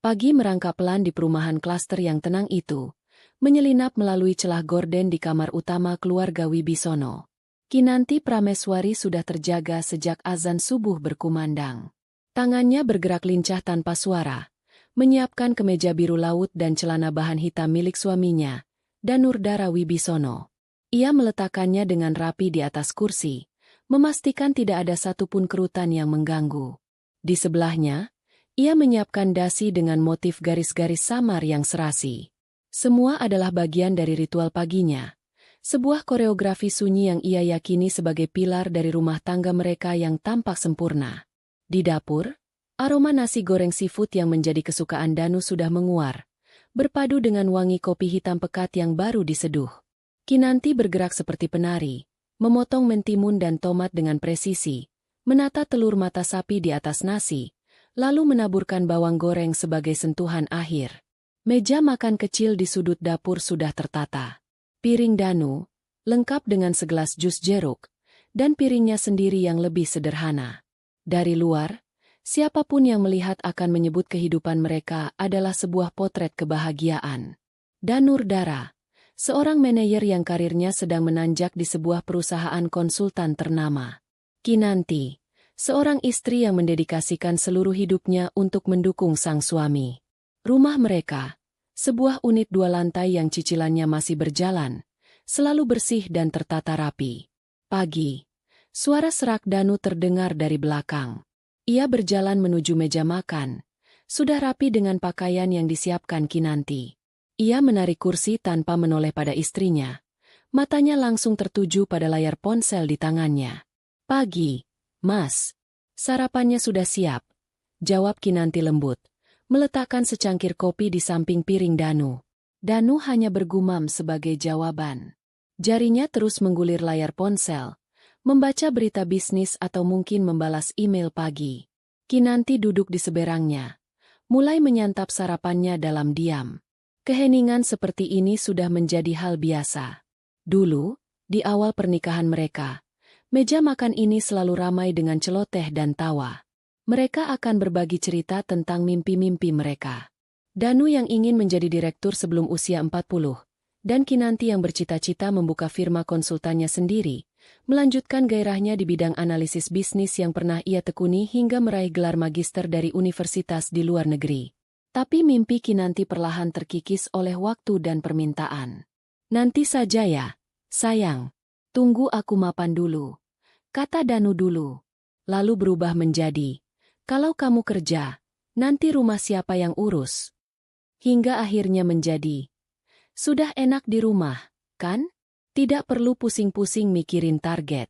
Pagi merangkak pelan di perumahan klaster yang tenang itu, menyelinap melalui celah gorden di kamar utama keluarga Wibisono. Kinanti Prameswari sudah terjaga sejak azan subuh berkumandang. Tangannya bergerak lincah tanpa suara, menyiapkan kemeja biru laut dan celana bahan hitam milik suaminya, Danurdara Wibisono. Ia meletakkannya dengan rapi di atas kursi, memastikan tidak ada satupun kerutan yang mengganggu. Di sebelahnya, ia menyiapkan dasi dengan motif garis-garis samar yang serasi. Semua adalah bagian dari ritual paginya. Sebuah koreografi sunyi yang ia yakini sebagai pilar dari rumah tangga mereka yang tampak sempurna. Di dapur, aroma nasi goreng seafood yang menjadi kesukaan Danu sudah menguar, berpadu dengan wangi kopi hitam pekat yang baru diseduh. Kinanti bergerak seperti penari, memotong mentimun dan tomat dengan presisi, menata telur mata sapi di atas nasi, lalu menaburkan bawang goreng sebagai sentuhan akhir. Meja makan kecil di sudut dapur sudah tertata. Piring Danu, lengkap dengan segelas jus jeruk, dan piringnya sendiri yang lebih sederhana. Dari luar, siapapun yang melihat akan menyebut kehidupan mereka adalah sebuah potret kebahagiaan. Danurdara, seorang manajer yang karirnya sedang menanjak di sebuah perusahaan konsultan ternama. Kinanti, seorang istri yang mendedikasikan seluruh hidupnya untuk mendukung sang suami. Rumah mereka, sebuah unit 2 lantai yang cicilannya masih berjalan, selalu bersih dan tertata rapi. Pagi, suara serak Danu terdengar dari belakang. Ia berjalan menuju meja makan, sudah rapi dengan pakaian yang disiapkan Kinanti. Ia menarik kursi tanpa menoleh pada istrinya. Matanya langsung tertuju pada layar ponsel di tangannya. "Pagi, Mas. Sarapannya sudah siap," jawab Kinanti lembut, meletakkan secangkir kopi di samping piring Danu. Danu hanya bergumam sebagai jawaban. Jarinya terus menggulir layar ponsel, membaca berita bisnis atau mungkin membalas email pagi. Kinanti duduk di seberangnya, mulai menyantap sarapannya dalam diam. Keheningan seperti ini sudah menjadi hal biasa. Dulu, di awal pernikahan mereka, meja makan ini selalu ramai dengan celoteh dan tawa. Mereka akan berbagi cerita tentang mimpi-mimpi mereka. Danu yang ingin menjadi direktur sebelum usia 40, dan Kinanti yang bercita-cita membuka firma konsultannya sendiri, melanjutkan gairahnya di bidang analisis bisnis yang pernah ia tekuni hingga meraih gelar magister dari universitas di luar negeri. Tapi mimpi Kinanti perlahan terkikis oleh waktu dan permintaan. "Nanti saja ya, sayang. Tunggu aku mapan dulu," kata Danu dulu. Lalu berubah menjadi, "Kalau kamu kerja, nanti rumah siapa yang urus?" Hingga akhirnya menjadi, "Sudah enak di rumah, kan? Tidak perlu pusing-pusing mikirin target."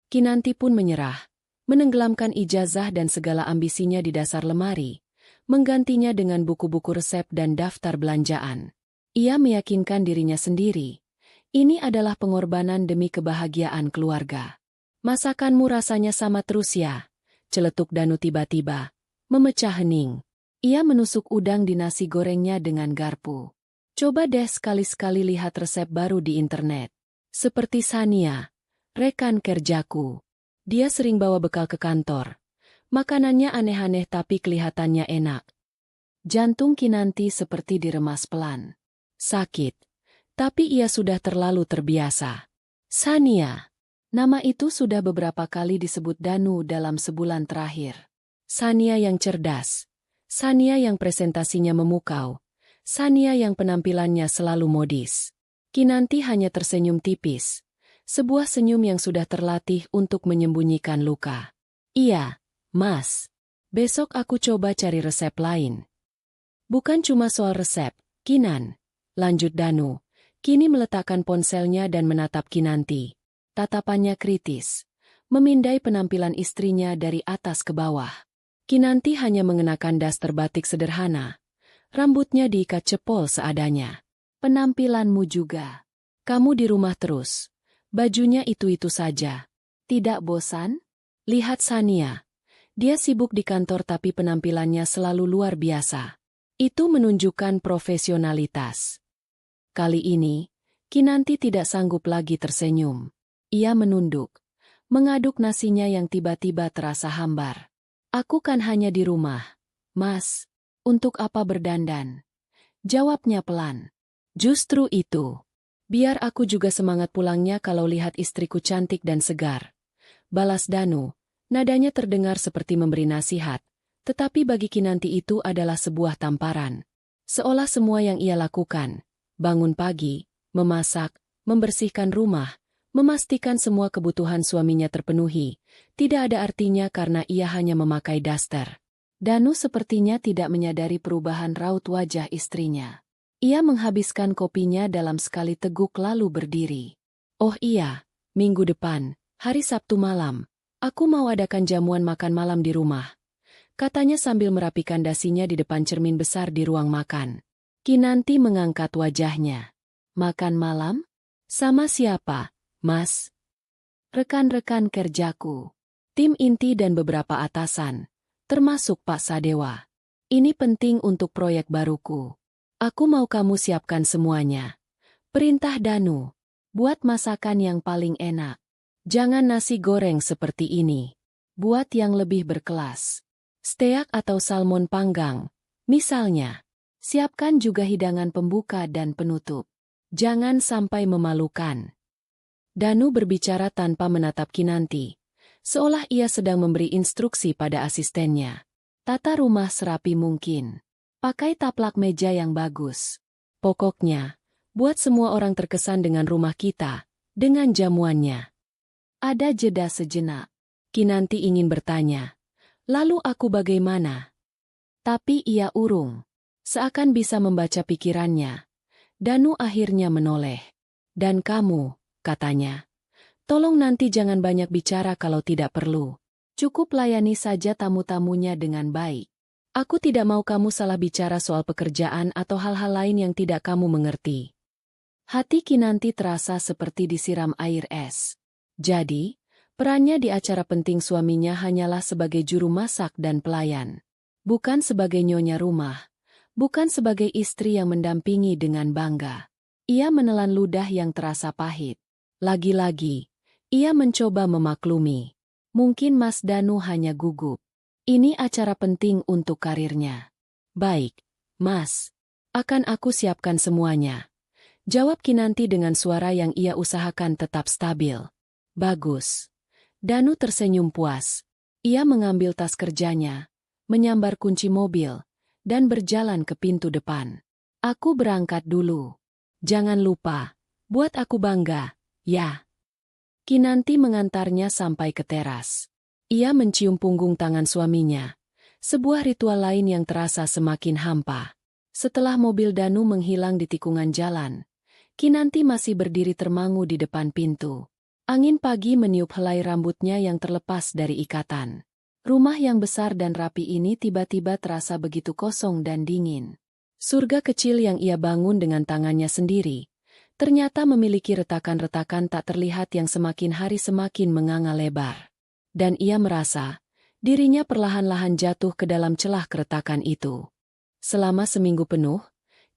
Kinanti pun menyerah, menenggelamkan ijazah dan segala ambisinya di dasar lemari, menggantinya dengan buku-buku resep dan daftar belanjaan. Ia meyakinkan dirinya sendiri, ini adalah pengorbanan demi kebahagiaan keluarga. "Masakanmu rasanya sama terus ya?" celetuk Danu tiba-tiba, memecah hening. Ia menusuk udang di nasi gorengnya dengan garpu. "Coba deh sekali-sekali lihat resep baru di internet. Seperti Sania, rekan kerjaku. Dia sering bawa bekal ke kantor. Makanannya aneh-aneh tapi kelihatannya enak." Jantung Kinanti seperti diremas pelan. Sakit, tapi ia sudah terlalu terbiasa. Sania. Nama itu sudah beberapa kali disebut Danu dalam sebulan terakhir. Sania yang cerdas. Sania yang presentasinya memukau. Sania yang penampilannya selalu modis. Kinanti hanya tersenyum tipis. Sebuah senyum yang sudah terlatih untuk menyembunyikan luka. "Iya, Mas. Besok aku coba cari resep lain." "Bukan cuma soal resep, Kinan," lanjut Danu, kini meletakkan ponselnya dan menatap Kinanti. Tatapannya kritis, memindai penampilan istrinya dari atas ke bawah. Kinanti hanya mengenakan daster batik sederhana. Rambutnya diikat cepol seadanya. "Penampilanmu juga. Kamu di rumah terus. Bajunya itu-itu saja. Tidak bosan? Lihat Sania. Dia sibuk di kantor tapi penampilannya selalu luar biasa." Itu menunjukkan profesionalitas. Kali ini, Kinanti tidak sanggup lagi tersenyum. Ia menunduk, mengaduk nasinya yang tiba-tiba terasa hambar. "Aku kan hanya di rumah, Mas. Untuk apa berdandan? Jawabnya pelan. Justru itu. Biar aku juga semangat pulangnya kalau lihat istriku cantik dan segar. Balas Danu, nadanya terdengar seperti memberi nasihat, tetapi bagi Kinanti itu adalah sebuah tamparan. Seolah semua yang ia lakukan, bangun pagi, memasak, membersihkan rumah, memastikan semua kebutuhan suaminya terpenuhi, tidak ada artinya karena ia hanya memakai daster. Danu sepertinya tidak menyadari perubahan raut wajah istrinya. Ia menghabiskan kopinya dalam sekali teguk lalu berdiri. Oh iya, minggu depan, hari Sabtu malam, aku mau adakan jamuan makan malam di rumah, katanya sambil merapikan dasinya di depan cermin besar di ruang makan. Kinanti mengangkat wajahnya. Makan malam? Sama siapa, Mas? Rekan-rekan kerjaku. Tim inti dan beberapa atasan, termasuk Pak Sadewa. Ini penting untuk proyek baruku. Aku mau kamu siapkan semuanya. Perintah Danu. Buat masakan yang paling enak. Jangan nasi goreng seperti ini. Buat yang lebih berkelas. Steak atau salmon panggang, misalnya. Siapkan juga hidangan pembuka dan penutup. Jangan sampai memalukan. Danu berbicara tanpa menatap Kinanti, seolah ia sedang memberi instruksi pada asistennya. Tata rumah serapi mungkin. Pakai taplak meja yang bagus. Pokoknya, buat semua orang terkesan dengan rumah kita, dengan jamuannya. Ada jeda sejenak. Kinanti ingin bertanya, lalu aku bagaimana? Tapi ia urung. Seakan bisa membaca pikirannya. Danu akhirnya menoleh. Dan kamu, katanya. Tolong nanti jangan banyak bicara kalau tidak perlu. Cukup layani saja tamu-tamunya dengan baik. Aku tidak mau kamu salah bicara soal pekerjaan atau hal-hal lain yang tidak kamu mengerti. Hati Kinanti terasa seperti disiram air es. Jadi, perannya di acara penting suaminya hanyalah sebagai juru masak dan pelayan. Bukan sebagai nyonya rumah. Bukan sebagai istri yang mendampingi dengan bangga. Ia menelan ludah yang terasa pahit. Lagi-lagi, ia mencoba memaklumi. Mungkin Mas Danu hanya gugup. Ini acara penting untuk karirnya. Baik, Mas. Akan aku siapkan semuanya. Jawab Kinanti dengan suara yang ia usahakan tetap stabil. Bagus. Danu tersenyum puas. Ia mengambil tas kerjanya, menyambar kunci mobil, dan berjalan ke pintu depan. Aku berangkat dulu. Jangan lupa, buat aku bangga, ya. Kinanti mengantarnya sampai ke teras. Ia mencium punggung tangan suaminya. Sebuah ritual lain yang terasa semakin hampa. Setelah mobil Danu menghilang di tikungan jalan, Kinanti masih berdiri termangu di depan pintu. Angin pagi meniup helai rambutnya yang terlepas dari ikatan. Rumah yang besar dan rapi ini tiba-tiba terasa begitu kosong dan dingin. Surga kecil yang ia bangun dengan tangannya sendiri, ternyata memiliki retakan-retakan tak terlihat yang semakin hari semakin menganga lebar. Dan ia merasa, dirinya perlahan-lahan jatuh ke dalam celah keretakan itu. Selama seminggu penuh,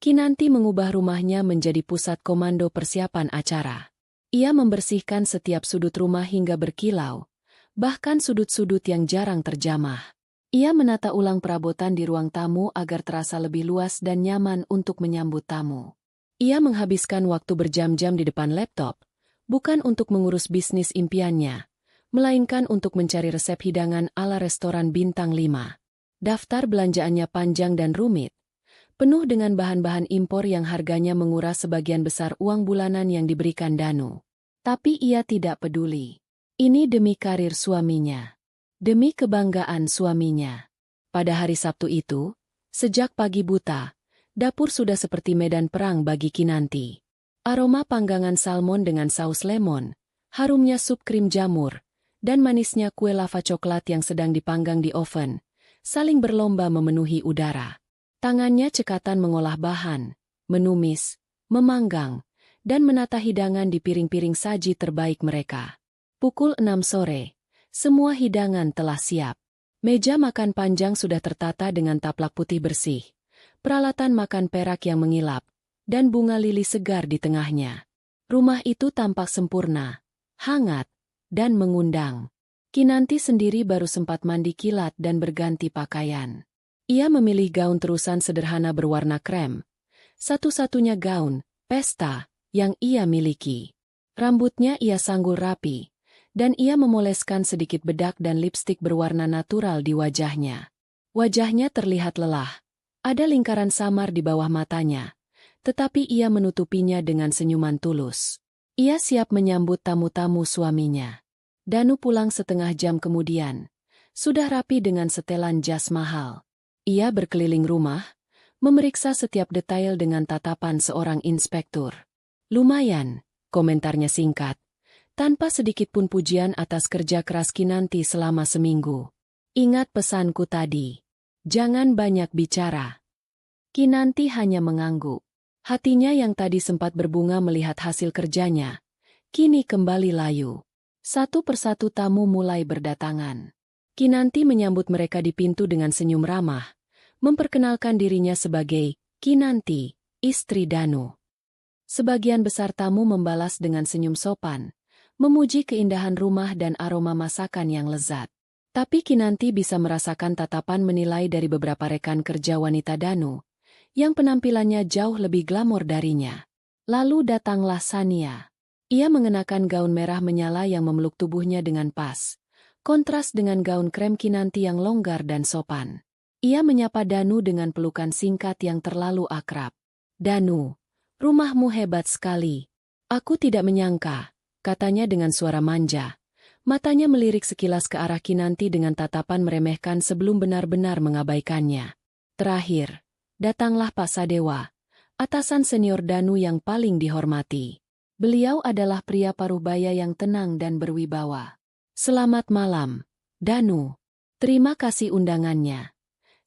Kinanti mengubah rumahnya menjadi pusat komando persiapan acara. Ia membersihkan setiap sudut rumah hingga berkilau, bahkan sudut-sudut yang jarang terjamah. Ia menata ulang perabotan di ruang tamu agar terasa lebih luas dan nyaman untuk menyambut tamu. Ia menghabiskan waktu berjam-jam di depan laptop, bukan untuk mengurus bisnis impiannya, melainkan untuk mencari resep hidangan ala restoran bintang 5. Daftar belanjaannya panjang dan rumit, penuh dengan bahan-bahan impor yang harganya menguras sebagian besar uang bulanan yang diberikan Danu. Tapi ia tidak peduli. Ini demi karir suaminya. Demi kebanggaan suaminya. Pada hari Sabtu itu, sejak pagi buta, dapur sudah seperti medan perang bagi Kinanti. Aroma panggangan salmon dengan saus lemon, harumnya sup krim jamur, dan manisnya kue lava coklat yang sedang dipanggang di oven, saling berlomba memenuhi udara. Tangannya cekatan mengolah bahan, menumis, memanggang, dan menata hidangan di piring-piring saji terbaik mereka. Pukul 6 sore, semua hidangan telah siap. Meja makan panjang sudah tertata dengan taplak putih bersih, peralatan makan perak yang mengilap, dan bunga lili segar di tengahnya. Rumah itu tampak sempurna, hangat, dan mengundang. Kinanti sendiri baru sempat mandi kilat dan berganti pakaian. Ia memilih gaun terusan sederhana berwarna krem. Satu-satunya gaun, pesta, yang ia miliki. Rambutnya ia sanggul rapi, dan ia memoleskan sedikit bedak dan lipstik berwarna natural di wajahnya. Wajahnya terlihat lelah. Ada lingkaran samar di bawah matanya, tetapi ia menutupinya dengan senyuman tulus. Ia siap menyambut tamu-tamu suaminya. Danu pulang setengah jam kemudian. Sudah rapi dengan setelan jas mahal. Ia berkeliling rumah, memeriksa setiap detail dengan tatapan seorang inspektur. Lumayan, komentarnya singkat, tanpa sedikit pun pujian atas kerja keras Kinanti selama seminggu. Ingat pesanku tadi. Jangan banyak bicara. Kinanti hanya mengangguk. Hatinya yang tadi sempat berbunga melihat hasil kerjanya, kini kembali layu. Satu persatu tamu mulai berdatangan. Kinanti menyambut mereka di pintu dengan senyum ramah, memperkenalkan dirinya sebagai Kinanti, istri Danu. Sebagian besar tamu membalas dengan senyum sopan, memuji keindahan rumah dan aroma masakan yang lezat. Tapi Kinanti bisa merasakan tatapan menilai dari beberapa rekan kerja wanita Danu, yang penampilannya jauh lebih glamor darinya. Lalu datanglah Sania. Ia mengenakan gaun merah menyala yang memeluk tubuhnya dengan pas, kontras dengan gaun krem Kinanti yang longgar dan sopan. Ia menyapa Danu dengan pelukan singkat yang terlalu akrab. "Danu, rumahmu hebat sekali. Aku tidak menyangka," katanya dengan suara manja. Matanya melirik sekilas ke arah Kinanti dengan tatapan meremehkan sebelum benar-benar mengabaikannya. Terakhir, datanglah Pak Sadewa, atasan senior Danu yang paling dihormati. Beliau adalah pria paruh-baya yang tenang dan berwibawa. "Selamat malam, Danu. Terima kasih undangannya."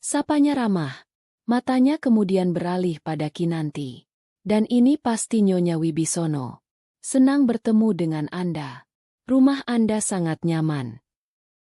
Sapanya ramah. Matanya kemudian beralih pada Kinanti. "Dan ini pasti Nyonya Wibisono. Senang bertemu dengan Anda. Rumah Anda sangat nyaman."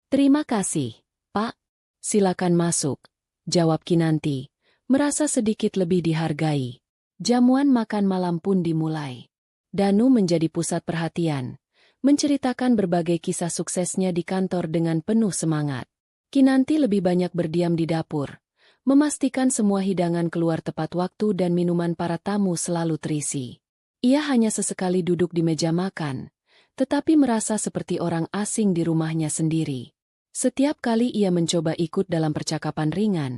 "Terima kasih, Pak. Silakan masuk," jawab Kinanti, merasa sedikit lebih dihargai. Jamuan makan malam pun dimulai. Danu menjadi pusat perhatian, menceritakan berbagai kisah suksesnya di kantor dengan penuh semangat. Kinanti lebih banyak berdiam di dapur, memastikan semua hidangan keluar tepat waktu dan minuman para tamu selalu terisi. Ia hanya sesekali duduk di meja makan, tetapi merasa seperti orang asing di rumahnya sendiri. Setiap kali ia mencoba ikut dalam percakapan ringan,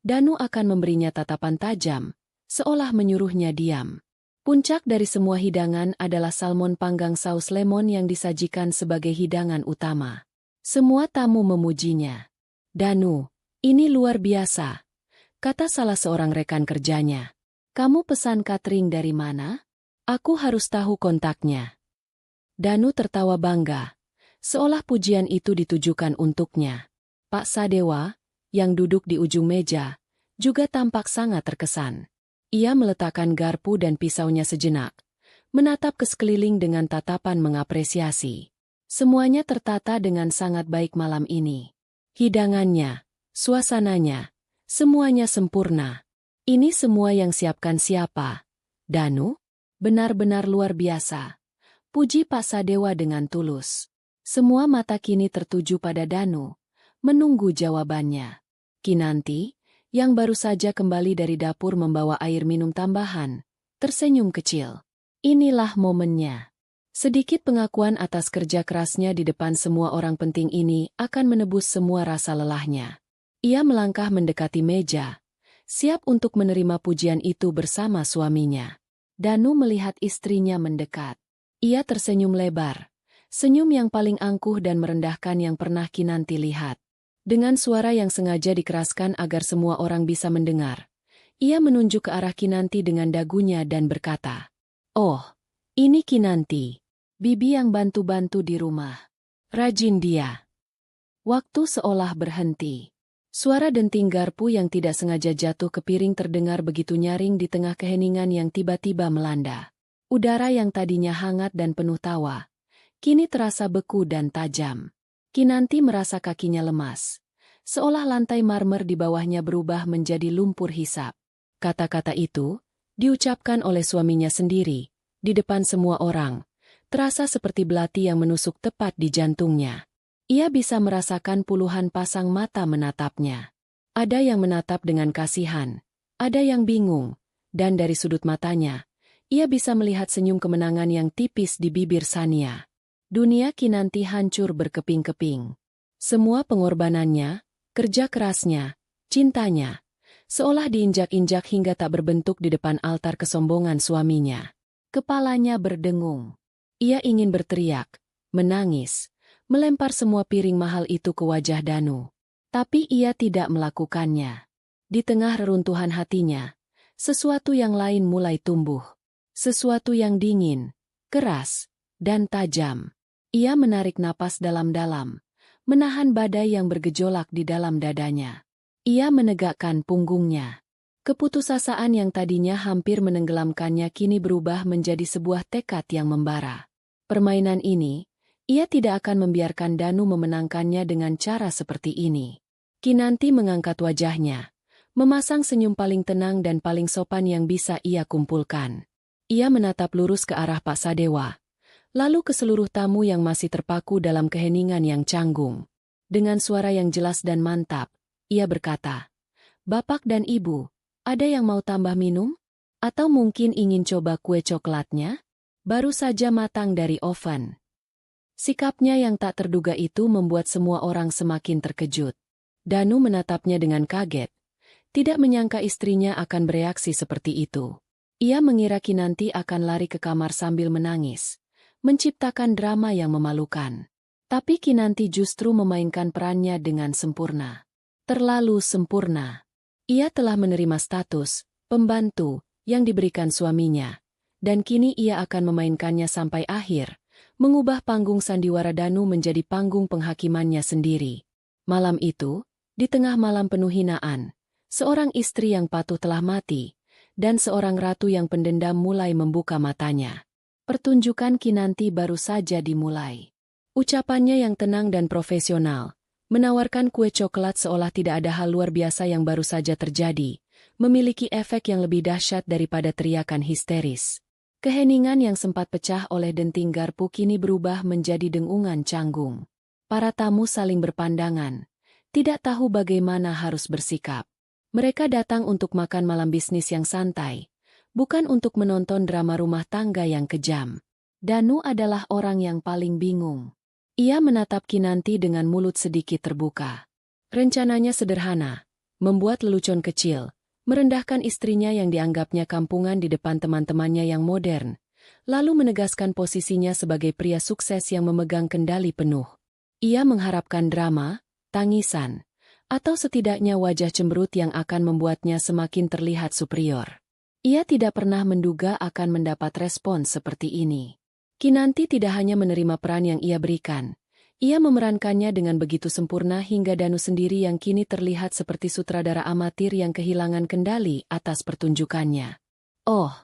Danu akan memberinya tatapan tajam, seolah menyuruhnya diam. Puncak dari semua hidangan adalah salmon panggang saus lemon yang disajikan sebagai hidangan utama. Semua tamu memujinya. "Danu, ini luar biasa," kata salah seorang rekan kerjanya. "Kamu pesan catering dari mana? Aku harus tahu kontaknya." Danu tertawa bangga, seolah pujian itu ditujukan untuknya. Pak Sadewa, yang duduk di ujung meja, juga tampak sangat terkesan. Ia meletakkan garpu dan pisaunya sejenak, menatap ke sekeliling dengan tatapan mengapresiasi. Semuanya tertata dengan sangat baik malam ini. Hidangannya, suasananya, semuanya sempurna. "Ini semua yang siapkan siapa, Danu? Benar-benar luar biasa," puji Pak Sadewa dengan tulus. Semua mata kini tertuju pada Danu, menunggu jawabannya. Kinanti, yang baru saja kembali dari dapur membawa air minum tambahan, tersenyum kecil. Inilah momennya. Sedikit pengakuan atas kerja kerasnya di depan semua orang penting ini akan menebus semua rasa lelahnya. Ia melangkah mendekati meja, siap untuk menerima pujian itu bersama suaminya. Danu melihat istrinya mendekat. Ia tersenyum lebar, senyum yang paling angkuh dan merendahkan yang pernah Kinanti lihat. Dengan suara yang sengaja dikeraskan agar semua orang bisa mendengar, ia menunjuk ke arah Kinanti dengan dagunya dan berkata, "Oh, ini Kinanti, bibi yang bantu-bantu di rumah. Rajin dia." Waktu seolah berhenti. Suara denting garpu yang tidak sengaja jatuh ke piring terdengar begitu nyaring di tengah keheningan yang tiba-tiba melanda. Udara yang tadinya hangat dan penuh tawa, kini terasa beku dan tajam. Kinanti merasa kakinya lemas, seolah lantai marmer di bawahnya berubah menjadi lumpur hisap. Kata-kata itu, diucapkan oleh suaminya sendiri, di depan semua orang, terasa seperti belati yang menusuk tepat di jantungnya. Ia bisa merasakan puluhan pasang mata menatapnya. Ada yang menatap dengan kasihan, ada yang bingung, dan dari sudut matanya, ia bisa melihat senyum kemenangan yang tipis di bibir Sania. Dunia Kinanti hancur berkeping-keping. Semua pengorbanannya, kerja kerasnya, cintanya, seolah diinjak-injak hingga tak berbentuk di depan altar kesombongan suaminya. Kepalanya berdengung. Ia ingin berteriak, menangis, melempar semua piring mahal itu ke wajah Danu. Tapi ia tidak melakukannya. Di tengah reruntuhan hatinya, sesuatu yang lain mulai tumbuh. Sesuatu yang dingin, keras, dan tajam. Ia menarik napas dalam-dalam, menahan badai yang bergejolak di dalam dadanya. Ia menegakkan punggungnya. Keputusasaan yang tadinya hampir menenggelamkannya kini berubah menjadi sebuah tekad yang membara. Permainan ini, ia tidak akan membiarkan Danu memenangkannya dengan cara seperti ini. Kinanti mengangkat wajahnya, memasang senyum paling tenang dan paling sopan yang bisa ia kumpulkan. Ia menatap lurus ke arah Pak Sadewa, lalu ke seluruh tamu yang masih terpaku dalam keheningan yang canggung. Dengan suara yang jelas dan mantap, ia berkata, "Bapak dan Ibu, ada yang mau tambah minum? Atau mungkin ingin coba kue coklatnya? Baru saja matang dari oven." Sikapnya yang tak terduga itu membuat semua orang semakin terkejut. Danu menatapnya dengan kaget, tidak menyangka istrinya akan bereaksi seperti itu. Ia mengira Kinanti akan lari ke kamar sambil menangis, menciptakan drama yang memalukan. Tapi Kinanti justru memainkan perannya dengan sempurna. Terlalu sempurna. Ia telah menerima status pembantu yang diberikan suaminya, dan kini ia akan memainkannya sampai akhir, mengubah panggung sandiwara Danu menjadi panggung penghakimannya sendiri. Malam itu, di tengah malam penuh hinaan, seorang istri yang patuh telah mati, dan seorang ratu yang pendendam mulai membuka matanya. Pertunjukan Kinanti baru saja dimulai. Ucapannya yang tenang dan profesional, menawarkan kue coklat seolah tidak ada hal luar biasa yang baru saja terjadi, memiliki efek yang lebih dahsyat daripada teriakan histeris. Keheningan yang sempat pecah oleh denting garpu kini berubah menjadi dengungan canggung. Para tamu saling berpandangan, tidak tahu bagaimana harus bersikap. Mereka datang untuk makan malam bisnis yang santai, bukan untuk menonton drama rumah tangga yang kejam. Danu adalah orang yang paling bingung. Ia menatap Kinanti dengan mulut sedikit terbuka. Rencananya sederhana, membuat lelucon kecil, merendahkan istrinya yang dianggapnya kampungan di depan teman-temannya yang modern, lalu menegaskan posisinya sebagai pria sukses yang memegang kendali penuh. Ia mengharapkan drama, tangisan, atau setidaknya wajah cemberut yang akan membuatnya semakin terlihat superior. Ia tidak pernah menduga akan mendapat respon seperti ini. Kinanti tidak hanya menerima peran yang ia berikan, ia memerankannya dengan begitu sempurna hingga Danu sendiri yang kini terlihat seperti sutradara amatir yang kehilangan kendali atas pertunjukannya. "Oh,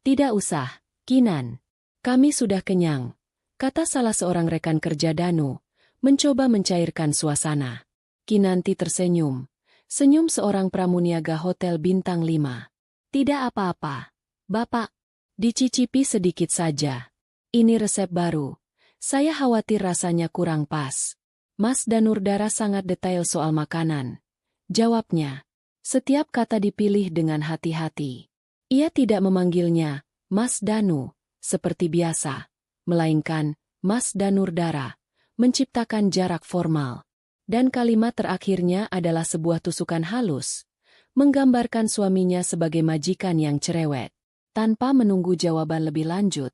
tidak usah, Kinan. Kami sudah kenyang," kata salah seorang rekan kerja Danu, mencoba mencairkan suasana. Kinanti tersenyum, senyum seorang pramuniaga hotel bintang 5. "Tidak apa-apa, Bapak. Dicicipi sedikit saja. Ini resep baru. Saya khawatir rasanya kurang pas." Mas Danurdara sangat detail soal makanan, jawabnya. Setiap kata dipilih dengan hati-hati. Ia tidak memanggilnya Mas Danu, seperti biasa, melainkan Mas Danurdara, menciptakan jarak formal. Dan kalimat terakhirnya adalah sebuah tusukan halus, menggambarkan suaminya sebagai majikan yang cerewet. Tanpa menunggu jawaban lebih lanjut,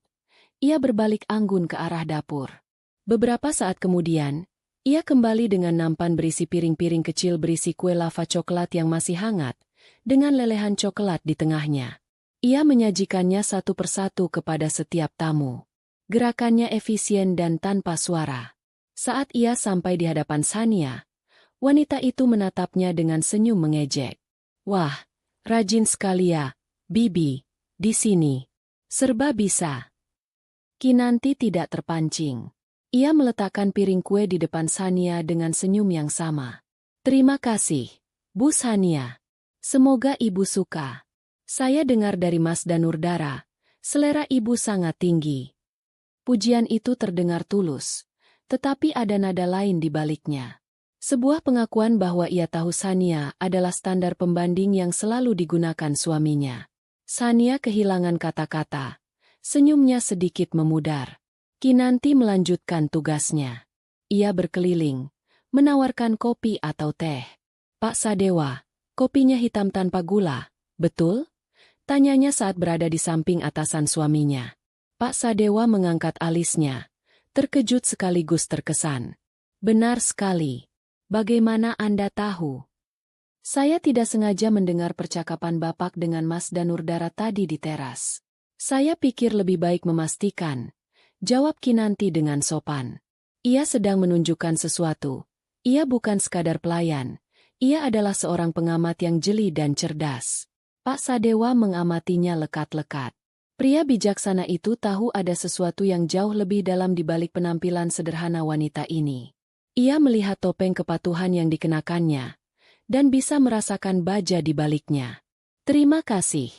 ia berbalik anggun ke arah dapur. Beberapa saat kemudian, ia kembali dengan nampan berisi piring-piring kecil berisi kue lava coklat yang masih hangat, dengan lelehan coklat di tengahnya. Ia menyajikannya satu persatu kepada setiap tamu. Gerakannya efisien dan tanpa suara. Saat ia sampai di hadapan Sania, wanita itu menatapnya dengan senyum mengejek. "Wah, rajin sekali ya, Bibi, di sini. Serba bisa." Kinanti tidak terpancing. Ia meletakkan piring kue di depan Sania dengan senyum yang sama. "Terima kasih, Bu Sania. Semoga Ibu suka. Saya dengar dari Mas Danurdara, selera Ibu sangat tinggi." Pujian itu terdengar tulus, tetapi ada nada lain di baliknya. Sebuah pengakuan bahwa ia tahu Sania adalah standar pembanding yang selalu digunakan suaminya. Sania kehilangan kata-kata. Senyumnya sedikit memudar. Kinanti melanjutkan tugasnya. Ia berkeliling, menawarkan kopi atau teh. Pak Sadewa, kopinya hitam tanpa gula, betul? Tanyanya saat berada di samping atasan suaminya. Pak Sadewa mengangkat alisnya, terkejut sekaligus terkesan. Benar sekali. Bagaimana Anda tahu? Saya tidak sengaja mendengar percakapan Bapak dengan Mas Danurdara tadi di teras. Saya pikir lebih baik memastikan, jawab Kinanti dengan sopan. Ia sedang menunjukkan sesuatu. Ia bukan sekadar pelayan. Ia adalah seorang pengamat yang jeli dan cerdas. Pak Sadewa mengamatinya lekat-lekat. Pria bijaksana itu tahu ada sesuatu yang jauh lebih dalam di balik penampilan sederhana wanita ini. Ia melihat topeng kepatuhan yang dikenakannya, dan bisa merasakan baja di baliknya. Terima kasih.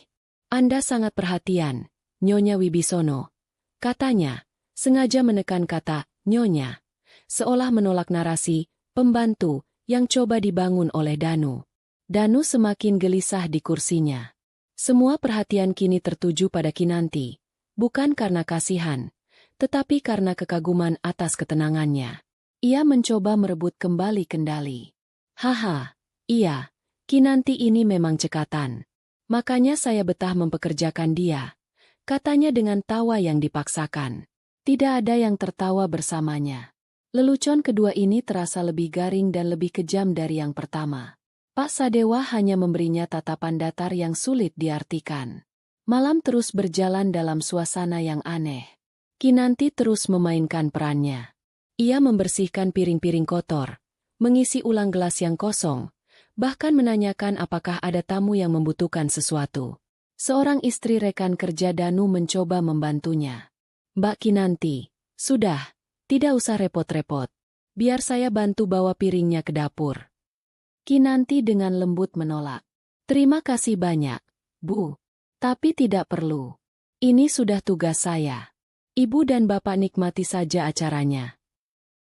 Anda sangat perhatian, Nyonya Wibisono. Katanya, sengaja menekan kata, Nyonya. Seolah menolak narasi, pembantu, yang coba dibangun oleh Danu. Danu semakin gelisah di kursinya. Semua perhatian kini tertuju pada Kinanti, bukan karena kasihan, tetapi karena kekaguman atas ketenangannya. Ia mencoba merebut kembali kendali. Haha, iya, Kinanti ini memang cekatan. Makanya saya betah mempekerjakan dia, katanya dengan tawa yang dipaksakan. Tidak ada yang tertawa bersamanya. Lelucon kedua ini terasa lebih garing dan lebih kejam dari yang pertama. Pak Sadewa hanya memberinya tatapan datar yang sulit diartikan. Malam terus berjalan dalam suasana yang aneh. Kinanti terus memainkan perannya. Ia membersihkan piring-piring kotor, mengisi ulang gelas yang kosong, bahkan menanyakan apakah ada tamu yang membutuhkan sesuatu. Seorang istri rekan kerja Danu mencoba membantunya. Mbak Kinanti, sudah, tidak usah repot-repot. Biar saya bantu bawa piringnya ke dapur. Kinanti dengan lembut menolak. Terima kasih banyak, Bu. Tapi tidak perlu. Ini sudah tugas saya. Ibu dan Bapak nikmati saja acaranya.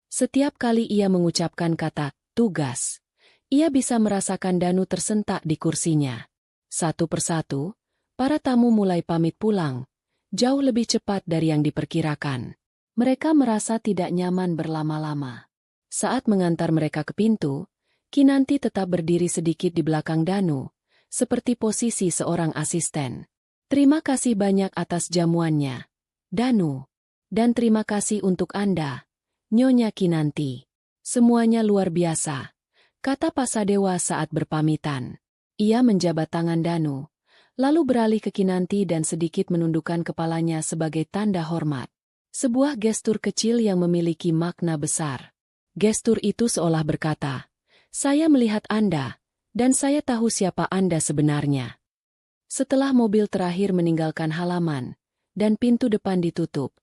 Setiap kali ia mengucapkan kata, tugas, ia bisa merasakan Danu tersentak di kursinya. Satu persatu, para tamu mulai pamit pulang, jauh lebih cepat dari yang diperkirakan. Mereka merasa tidak nyaman berlama-lama. Saat mengantar mereka ke pintu, Kinanti tetap berdiri sedikit di belakang Danu, seperti posisi seorang asisten. Terima kasih banyak atas jamuannya, Danu. Dan terima kasih untuk Anda, Nyonya Kinanti. Semuanya luar biasa, kata Pak Sadewa saat berpamitan. Ia menjabat tangan Danu, lalu beralih ke Kinanti dan sedikit menundukkan kepalanya sebagai tanda hormat. Sebuah gestur kecil yang memiliki makna besar. Gestur itu seolah berkata, saya melihat Anda, dan saya tahu siapa Anda sebenarnya. Setelah mobil terakhir meninggalkan halaman, dan pintu depan ditutup,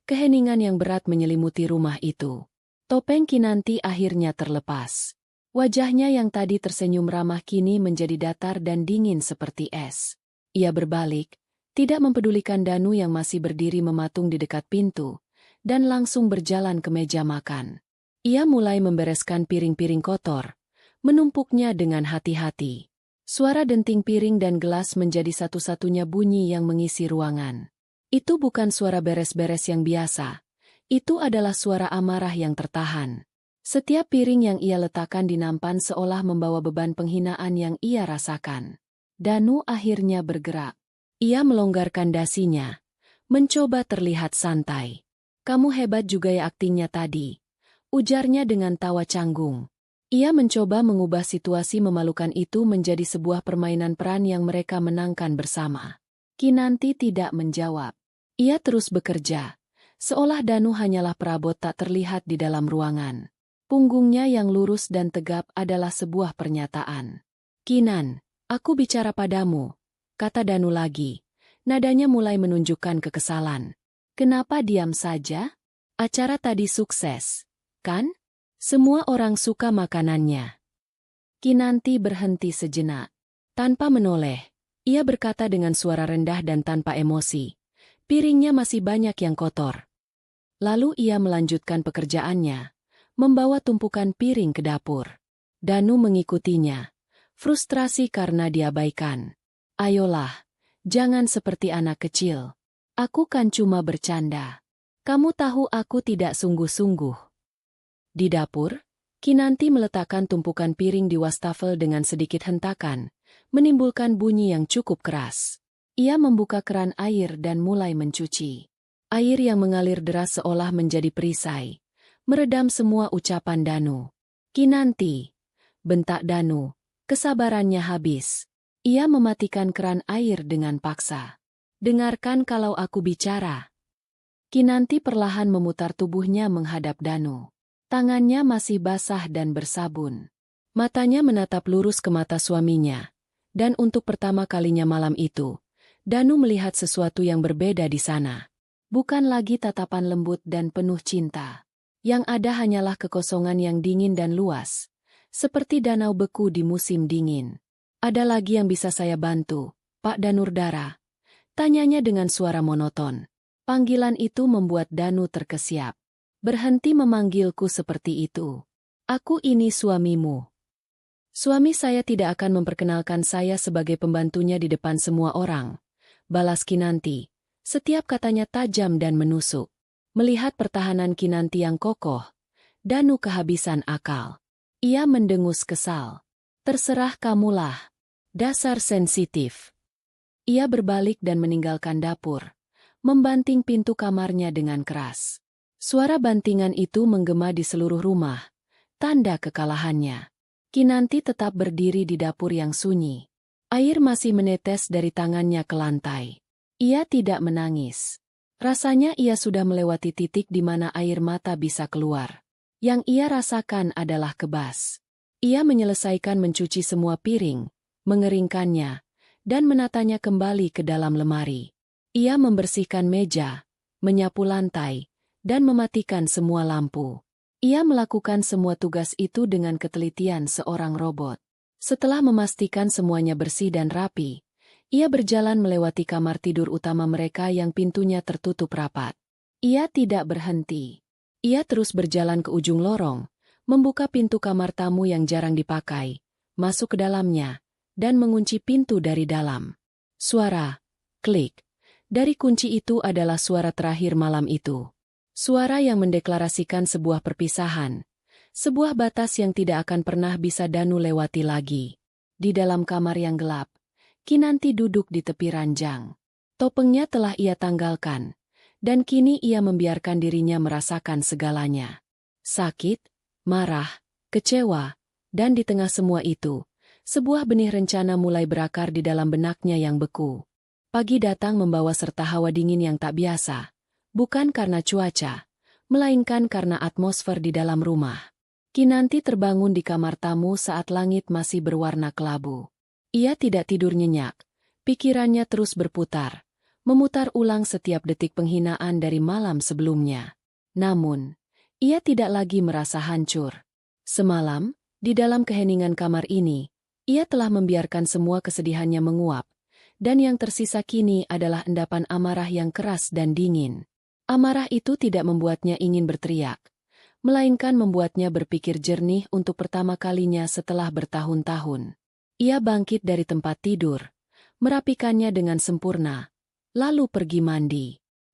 keheningan yang berat menyelimuti rumah itu. Topeng Kinanti akhirnya terlepas. Wajahnya yang tadi tersenyum ramah kini menjadi datar dan dingin seperti es. Ia berbalik, tidak mempedulikan Danu yang masih berdiri mematung di dekat pintu, dan langsung berjalan ke meja makan. Ia mulai membereskan piring-piring kotor, menumpuknya dengan hati-hati. Suara denting piring dan gelas menjadi satu-satunya bunyi yang mengisi ruangan. Itu bukan suara beres-beres yang biasa. Itu adalah suara amarah yang tertahan. Setiap piring yang ia letakkan di nampan seolah membawa beban penghinaan yang ia rasakan. Danu akhirnya bergerak. Ia melonggarkan dasinya, mencoba terlihat santai. Kamu hebat juga ya aktingnya tadi, ujarnya dengan tawa canggung. Ia mencoba mengubah situasi memalukan itu menjadi sebuah permainan peran yang mereka menangkan bersama. Kinanti tidak menjawab. Ia terus bekerja, seolah Danu hanyalah perabot tak terlihat di dalam ruangan. Punggungnya yang lurus dan tegap adalah sebuah pernyataan. Kinan, aku bicara padamu, kata Danu lagi. Nadanya mulai menunjukkan kekesalan. Kenapa diam saja? Acara tadi sukses, kan? Semua orang suka makanannya. Kinanti berhenti sejenak. Tanpa menoleh, ia berkata dengan suara rendah dan tanpa emosi. Piringnya masih banyak yang kotor. Lalu ia melanjutkan pekerjaannya, membawa tumpukan piring ke dapur. Danu mengikutinya, frustrasi karena diabaikan. Ayolah, jangan seperti anak kecil. Aku kan cuma bercanda. Kamu tahu aku tidak sungguh-sungguh. Di dapur, Kinanti meletakkan tumpukan piring di wastafel dengan sedikit hentakan, menimbulkan bunyi yang cukup keras. Ia membuka keran air dan mulai mencuci. Air yang mengalir deras seolah menjadi perisai, meredam semua ucapan Danu. Kinanti, bentak Danu, kesabarannya habis. Ia mematikan keran air dengan paksa. Dengarkan kalau aku bicara. Kinanti perlahan memutar tubuhnya menghadap Danu. Tangannya masih basah dan bersabun. Matanya menatap lurus ke mata suaminya. Dan untuk pertama kalinya malam itu, Danu melihat sesuatu yang berbeda di sana. Bukan lagi tatapan lembut dan penuh cinta. Yang ada hanyalah kekosongan yang dingin dan luas. Seperti danau beku di musim dingin. Ada lagi yang bisa saya bantu, Pak Danurdara? Tanyanya dengan suara monoton. Panggilan itu membuat Danu terkesiap. Berhenti memanggilku seperti itu. Aku ini suamimu. Suami saya tidak akan memperkenalkan saya sebagai pembantunya di depan semua orang. Balas Kinanti. Setiap katanya tajam dan menusuk. Melihat pertahanan Kinanti yang kokoh, Danu kehabisan akal. Ia mendengus kesal. Terserah kamulah. Dasar sensitif. Ia berbalik dan meninggalkan dapur. Membanting pintu kamarnya dengan keras. Suara bantingan itu menggema di seluruh rumah. Tanda kekalahannya. Kinanti tetap berdiri di dapur yang sunyi. Air masih menetes dari tangannya ke lantai. Ia tidak menangis. Rasanya ia sudah melewati titik di mana air mata bisa keluar. Yang ia rasakan adalah kebas. Ia menyelesaikan mencuci semua piring, mengeringkannya, dan menatanya kembali ke dalam lemari. Ia membersihkan meja, menyapu lantai, dan mematikan semua lampu. Ia melakukan semua tugas itu dengan ketelitian seorang robot. Setelah memastikan semuanya bersih dan rapi, ia berjalan melewati kamar tidur utama mereka yang pintunya tertutup rapat. Ia tidak berhenti. Ia terus berjalan ke ujung lorong, membuka pintu kamar tamu yang jarang dipakai, masuk ke dalamnya, dan mengunci pintu dari dalam. Suara, klik, dari kunci itu adalah suara terakhir malam itu. Suara yang mendeklarasikan sebuah perpisahan, sebuah batas yang tidak akan pernah bisa Danu lewati lagi. Di dalam kamar yang gelap, Kinanti duduk di tepi ranjang. Topengnya telah ia tanggalkan, dan kini ia membiarkan dirinya merasakan segalanya. Sakit, marah, kecewa, dan di tengah semua itu, sebuah benih rencana mulai berakar di dalam benaknya yang beku. Pagi datang membawa serta hawa dingin yang tak biasa. Bukan karena cuaca, melainkan karena atmosfer di dalam rumah. Kinanti terbangun di kamar tamu saat langit masih berwarna kelabu. Ia tidak tidur nyenyak, pikirannya terus berputar, memutar ulang setiap detik penghinaan dari malam sebelumnya. Namun, ia tidak lagi merasa hancur. Semalam, di dalam keheningan kamar ini, ia telah membiarkan semua kesedihannya menguap, dan yang tersisa kini adalah endapan amarah yang keras dan dingin. Amarah itu tidak membuatnya ingin berteriak, melainkan membuatnya berpikir jernih untuk pertama kalinya setelah bertahun-tahun. Ia bangkit dari tempat tidur, merapikannya dengan sempurna, lalu pergi mandi.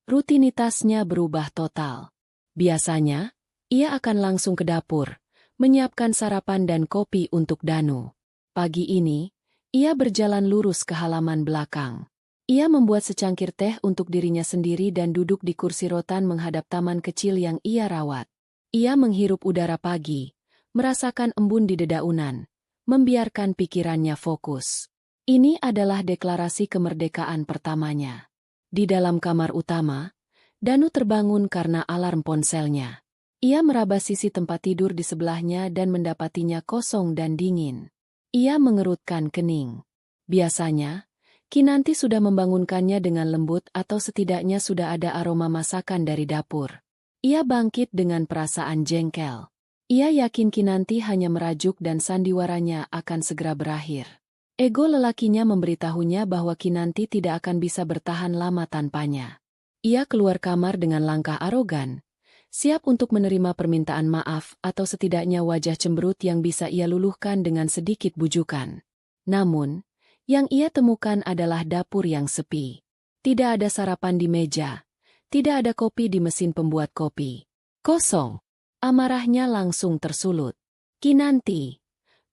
Rutinitasnya berubah total. Biasanya, ia akan langsung ke dapur, menyiapkan sarapan dan kopi untuk Danu. Pagi ini, ia berjalan lurus ke halaman belakang. Ia membuat secangkir teh untuk dirinya sendiri dan duduk di kursi rotan menghadap taman kecil yang ia rawat. Ia menghirup udara pagi, merasakan embun di dedaunan, membiarkan pikirannya fokus. Ini adalah deklarasi kemerdekaan pertamanya. Di dalam kamar utama, Danu terbangun karena alarm ponselnya. Ia meraba sisi tempat tidur di sebelahnya dan mendapatinya kosong dan dingin. Ia mengerutkan kening. Biasanya, Kinanti sudah membangunkannya dengan lembut atau setidaknya sudah ada aroma masakan dari dapur. Ia bangkit dengan perasaan jengkel. Ia yakin Kinanti hanya merajuk dan sandiwaranya akan segera berakhir. Ego lelakinya memberitahunya bahwa Kinanti tidak akan bisa bertahan lama tanpanya. Ia keluar kamar dengan langkah arogan, siap untuk menerima permintaan maaf atau setidaknya wajah cemberut yang bisa ia luluhkan dengan sedikit bujukan. Namun, yang ia temukan adalah dapur yang sepi. Tidak ada sarapan di meja. Tidak ada kopi di mesin pembuat kopi. Kosong. Amarahnya langsung tersulut. "Kinanti,"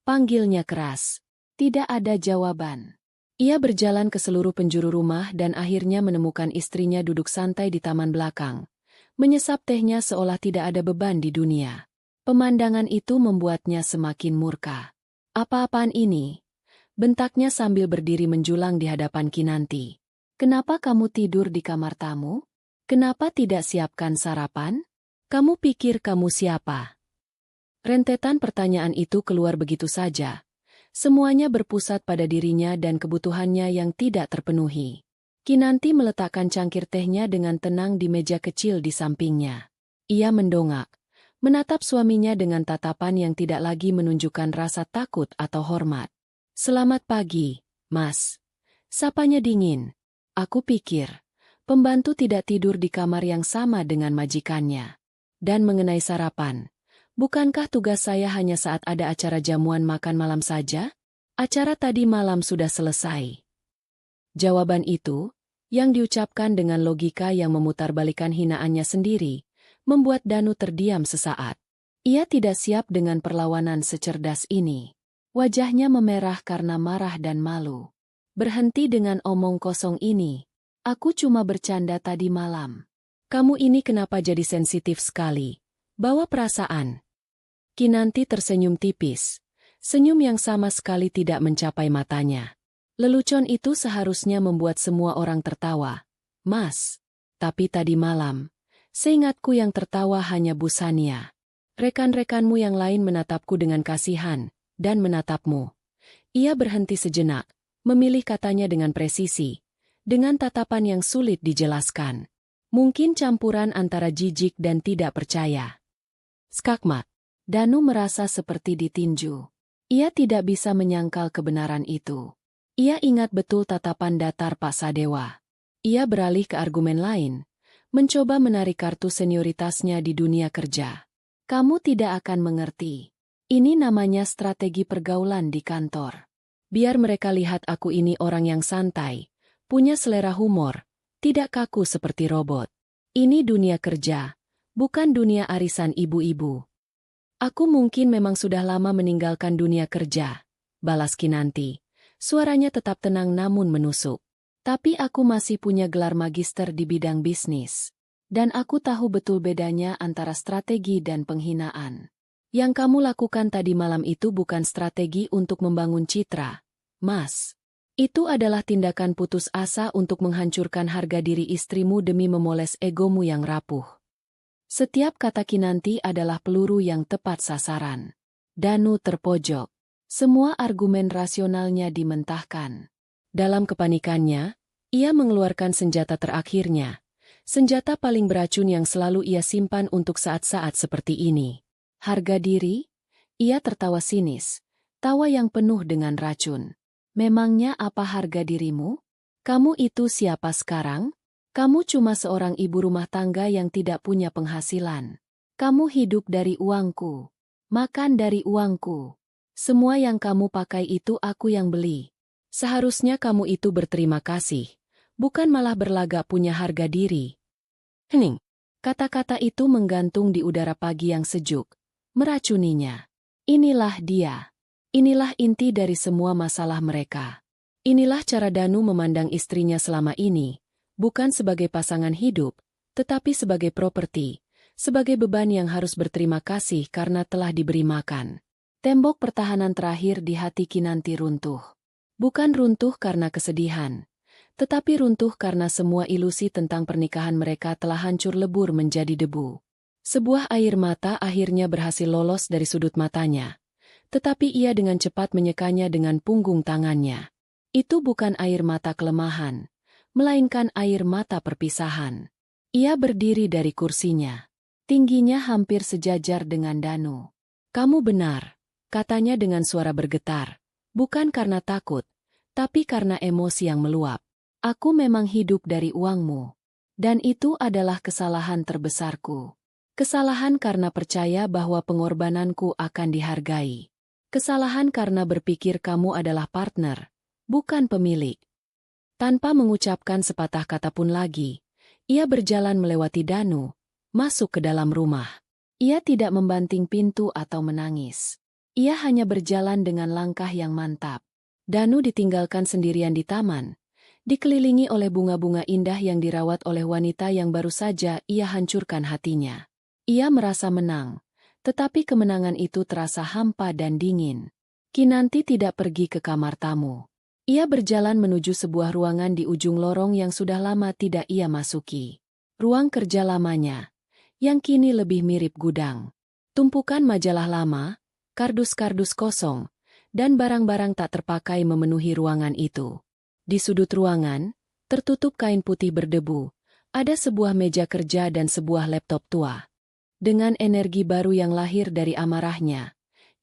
panggilnya keras. Tidak ada jawaban. Ia berjalan ke seluruh penjuru rumah dan akhirnya menemukan istrinya duduk santai di taman belakang. Menyesap tehnya seolah tidak ada beban di dunia. Pemandangan itu membuatnya semakin murka. "Apa-apaan ini?" bentaknya sambil berdiri menjulang di hadapan Kinanti. "Kenapa kamu tidur di kamar tamu? Kenapa tidak siapkan sarapan? Kamu pikir kamu siapa?" Rentetan pertanyaan itu keluar begitu saja. Semuanya berpusat pada dirinya dan kebutuhannya yang tidak terpenuhi. Kinanti meletakkan cangkir tehnya dengan tenang di meja kecil di sampingnya. Ia mendongak, menatap suaminya dengan tatapan yang tidak lagi menunjukkan rasa takut atau hormat. "Selamat pagi, Mas." Sapanya dingin. "Aku pikir pembantu tidak tidur di kamar yang sama dengan majikannya. Dan mengenai sarapan, bukankah tugas saya hanya saat ada acara jamuan makan malam saja? Acara tadi malam sudah selesai." Jawaban itu, yang diucapkan dengan logika yang memutarbalikkan hinaannya sendiri, membuat Danu terdiam sesaat. Ia tidak siap dengan perlawanan secerdas ini. Wajahnya memerah karena marah dan malu. "Berhenti dengan omong kosong ini. Aku cuma bercanda tadi malam. Kamu ini kenapa jadi sensitif sekali? Bawa perasaan." Kinanti tersenyum tipis. Senyum yang sama sekali tidak mencapai matanya. Lelucon itu seharusnya membuat semua orang tertawa. "Mas, tapi tadi malam, seingatku yang tertawa hanya Bu Sania. Rekan-rekanmu yang lain menatapku dengan kasihan, dan menatapmu." Ia berhenti sejenak, memilih katanya dengan presisi, dengan tatapan yang sulit dijelaskan. Mungkin campuran antara jijik dan tidak percaya. Skakmat. Danu merasa seperti ditinju. Ia tidak bisa menyangkal kebenaran itu. Ia ingat betul tatapan datar Pak Sadewa. Ia beralih ke argumen lain, mencoba menarik kartu senioritasnya di dunia kerja. "Kamu tidak akan mengerti. Ini namanya strategi pergaulan di kantor. Biar mereka lihat aku ini orang yang santai, punya selera humor, tidak kaku seperti robot. Ini dunia kerja, bukan dunia arisan ibu-ibu." "Aku mungkin memang sudah lama meninggalkan dunia kerja," balas Kinanti. Suaranya tetap tenang namun menusuk. "Tapi aku masih punya gelar magister di bidang bisnis. Dan aku tahu betul bedanya antara strategi dan penghinaan. Yang kamu lakukan tadi malam itu bukan strategi untuk membangun citra, Mas. Itu adalah tindakan putus asa untuk menghancurkan harga diri istrimu demi memoles egomu yang rapuh." Setiap kata Kinanti adalah peluru yang tepat sasaran. Danu terpojok. Semua argumen rasionalnya dimentahkan. Dalam kepanikannya, ia mengeluarkan senjata terakhirnya. Senjata paling beracun yang selalu ia simpan untuk saat-saat seperti ini. "Harga diri?" Ia tertawa sinis. Tawa yang penuh dengan racun. "Memangnya apa harga dirimu? Kamu itu siapa sekarang? Kamu cuma seorang ibu rumah tangga yang tidak punya penghasilan. Kamu hidup dari uangku. Makan dari uangku. Semua yang kamu pakai itu aku yang beli. Seharusnya kamu itu berterima kasih, bukan malah berlagak punya harga diri." Hening. Kata-kata itu menggantung di udara pagi yang sejuk, meracuninya. Inilah dia. Inilah inti dari semua masalah mereka. Inilah cara Danu memandang istrinya selama ini. Bukan sebagai pasangan hidup, tetapi sebagai properti, sebagai beban yang harus berterima kasih karena telah diberi makan. Tembok pertahanan terakhir di hati Kinanti runtuh. Bukan runtuh karena kesedihan, tetapi runtuh karena semua ilusi tentang pernikahan mereka telah hancur lebur menjadi debu. Sebuah air mata akhirnya berhasil lolos dari sudut matanya, tetapi ia dengan cepat menyekanya dengan punggung tangannya. Itu bukan air mata kelemahan, melainkan air mata perpisahan. Ia berdiri dari kursinya. Tingginya hampir sejajar dengan Danu. "Kamu benar," katanya dengan suara bergetar. "Bukan karena takut, tapi karena emosi yang meluap. Aku memang hidup dari uangmu. Dan itu adalah kesalahan terbesarku. Kesalahan karena percaya bahwa pengorbananku akan dihargai. Kesalahan karena berpikir kamu adalah partner, bukan pemilik. Tanpa mengucapkan sepatah kata pun lagi, ia berjalan melewati Danu, masuk ke dalam rumah. Ia tidak membanting pintu atau menangis. Ia hanya berjalan dengan langkah yang mantap. Danu ditinggalkan sendirian di taman, dikelilingi oleh bunga-bunga indah yang dirawat oleh wanita yang baru saja ia hancurkan hatinya. Ia merasa menang, tetapi kemenangan itu terasa hampa dan dingin. Kinanti tidak pergi ke kamar tamu. Ia berjalan menuju sebuah ruangan di ujung lorong yang sudah lama tidak ia masuki. Ruang kerja lamanya, yang kini lebih mirip gudang. Tumpukan majalah lama, kardus-kardus kosong, dan barang-barang tak terpakai memenuhi ruangan itu. Di sudut ruangan, tertutup kain putih berdebu, ada sebuah meja kerja dan sebuah laptop tua. Dengan energi baru yang lahir dari amarahnya,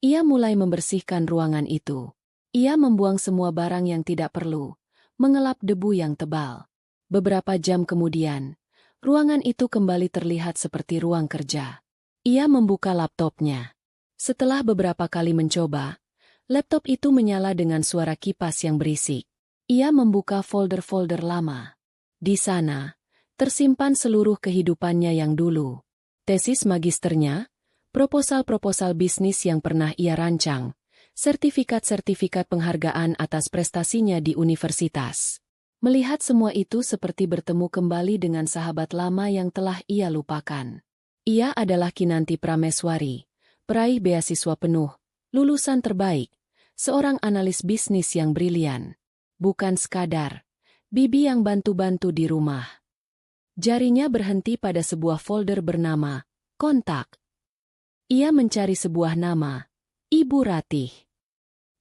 ia mulai membersihkan ruangan itu. Ia membuang semua barang yang tidak perlu, mengelap debu yang tebal. Beberapa jam kemudian, ruangan itu kembali terlihat seperti ruang kerja. Ia membuka laptopnya. Setelah beberapa kali mencoba, laptop itu menyala dengan suara kipas yang berisik. Ia membuka folder-folder lama. Di sana, tersimpan seluruh kehidupannya yang dulu. Tesis magisternya, proposal-proposal bisnis yang pernah ia rancang, sertifikat-sertifikat penghargaan atas prestasinya di universitas. Melihat semua itu seperti bertemu kembali dengan sahabat lama yang telah ia lupakan. Ia adalah Kinanti Prameswari, peraih beasiswa penuh, lulusan terbaik, seorang analis bisnis yang brilian. Bukan sekadar bibi yang bantu-bantu di rumah. Jarinya berhenti pada sebuah folder bernama kontak. Ia mencari sebuah nama, Ibu Ratih.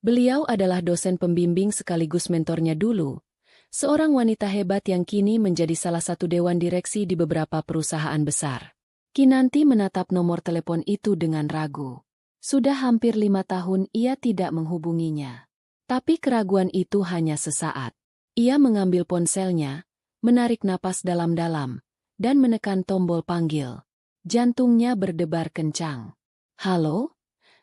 Beliau adalah dosen pembimbing sekaligus mentornya dulu, seorang wanita hebat yang kini menjadi salah satu dewan direksi di beberapa perusahaan besar. Kinanti menatap nomor telepon itu dengan ragu. Sudah hampir 5 tahun ia tidak menghubunginya. Tapi keraguan itu hanya sesaat. Ia mengambil ponselnya, menarik napas dalam-dalam, dan menekan tombol panggil. Jantungnya berdebar kencang. Halo?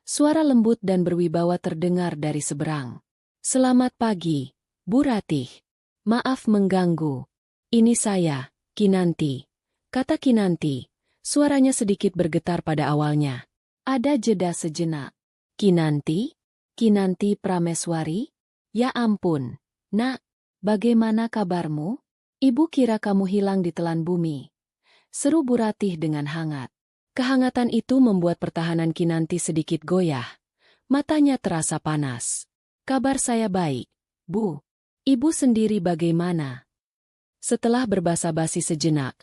Suara lembut dan berwibawa terdengar dari seberang. Selamat pagi, Bu Ratih. Maaf mengganggu. Ini saya, Kinanti. Kata Kinanti, suaranya sedikit bergetar pada awalnya. Ada jeda sejenak. Kinanti? Kinanti Prameswari? Ya ampun, Nak, bagaimana kabarmu? Ibu kira kamu hilang di telan bumi. Seru Bu Ratih dengan hangat. Kehangatan itu membuat pertahanan Kinanti sedikit goyah. Matanya terasa panas. Kabar saya baik, Bu. Ibu sendiri bagaimana? Setelah berbasa-basi sejenak,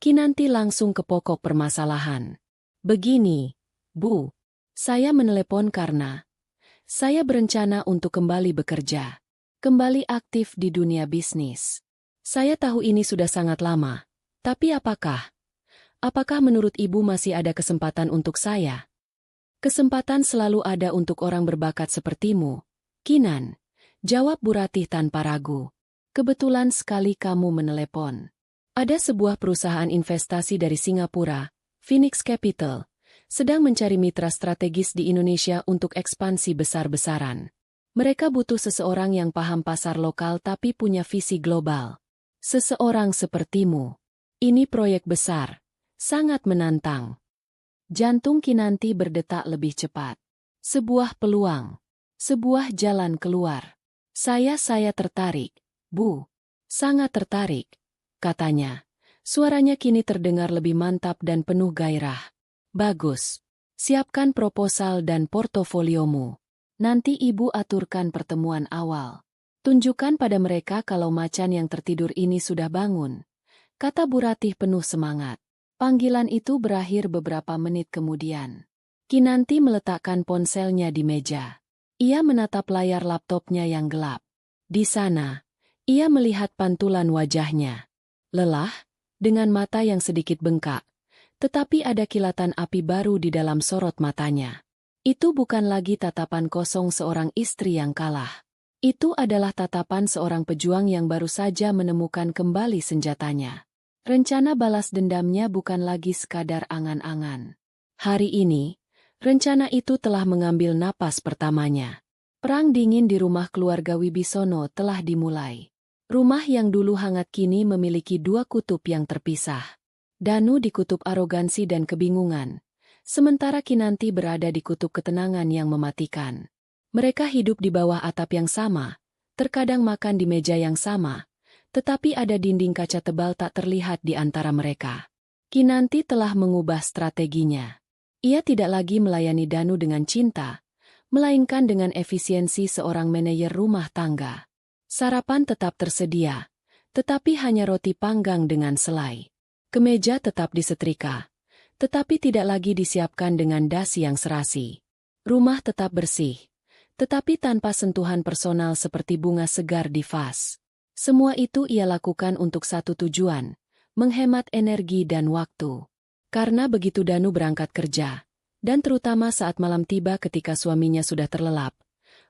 Kinanti langsung ke pokok permasalahan. Begini, Bu. Saya menelepon karena saya berencana untuk kembali bekerja. Kembali aktif di dunia bisnis. Saya tahu ini sudah sangat lama. Tapi apakah menurut Ibu masih ada kesempatan untuk saya? Kesempatan selalu ada untuk orang berbakat sepertimu, Kinan. Jawab Bu Ratih tanpa ragu. Kebetulan sekali kamu menelepon. Ada sebuah perusahaan investasi dari Singapura, Phoenix Capital, sedang mencari mitra strategis di Indonesia untuk ekspansi besar-besaran. Mereka butuh seseorang yang paham pasar lokal tapi punya visi global. Seseorang sepertimu. Ini proyek besar. Sangat menantang. Jantung Kinanti berdetak lebih cepat. Sebuah peluang. Sebuah jalan keluar. Saya tertarik, Bu. Sangat tertarik, katanya. Suaranya kini terdengar lebih mantap dan penuh gairah. Bagus. Siapkan proposal dan portofoliomu. Nanti Ibu aturkan pertemuan awal. Tunjukkan pada mereka kalau macan yang tertidur ini sudah bangun. Kata Bu Ratih penuh semangat. Panggilan itu berakhir beberapa menit kemudian. Kinanti meletakkan ponselnya di meja. Ia menatap layar laptopnya yang gelap. Di sana, ia melihat pantulan wajahnya. Lelah, dengan mata yang sedikit bengkak. Tetapi ada kilatan api baru di dalam sorot matanya. Itu bukan lagi tatapan kosong seorang istri yang kalah. Itu adalah tatapan seorang pejuang yang baru saja menemukan kembali senjatanya. Rencana balas dendamnya bukan lagi sekadar angan-angan. Hari ini, rencana itu telah mengambil napas pertamanya. Perang dingin di rumah keluarga Wibisono telah dimulai. Rumah yang dulu hangat kini memiliki dua kutub yang terpisah. Danu di kutub arogansi dan kebingungan, sementara Kinanti berada di kutub ketenangan yang mematikan. Mereka hidup di bawah atap yang sama, terkadang makan di meja yang sama, tetapi ada dinding kaca tebal tak terlihat di antara mereka. Kinanti telah mengubah strateginya. Ia tidak lagi melayani Danu dengan cinta, melainkan dengan efisiensi seorang manajer rumah tangga. Sarapan tetap tersedia, tetapi hanya roti panggang dengan selai. Kemeja tetap disetrika, tetapi tidak lagi disiapkan dengan dasi yang serasi. Rumah tetap bersih, tetapi tanpa sentuhan personal seperti bunga segar di vas. Semua itu ia lakukan untuk satu tujuan, menghemat energi dan waktu. Karena begitu Danu berangkat kerja, dan terutama saat malam tiba ketika suaminya sudah terlelap,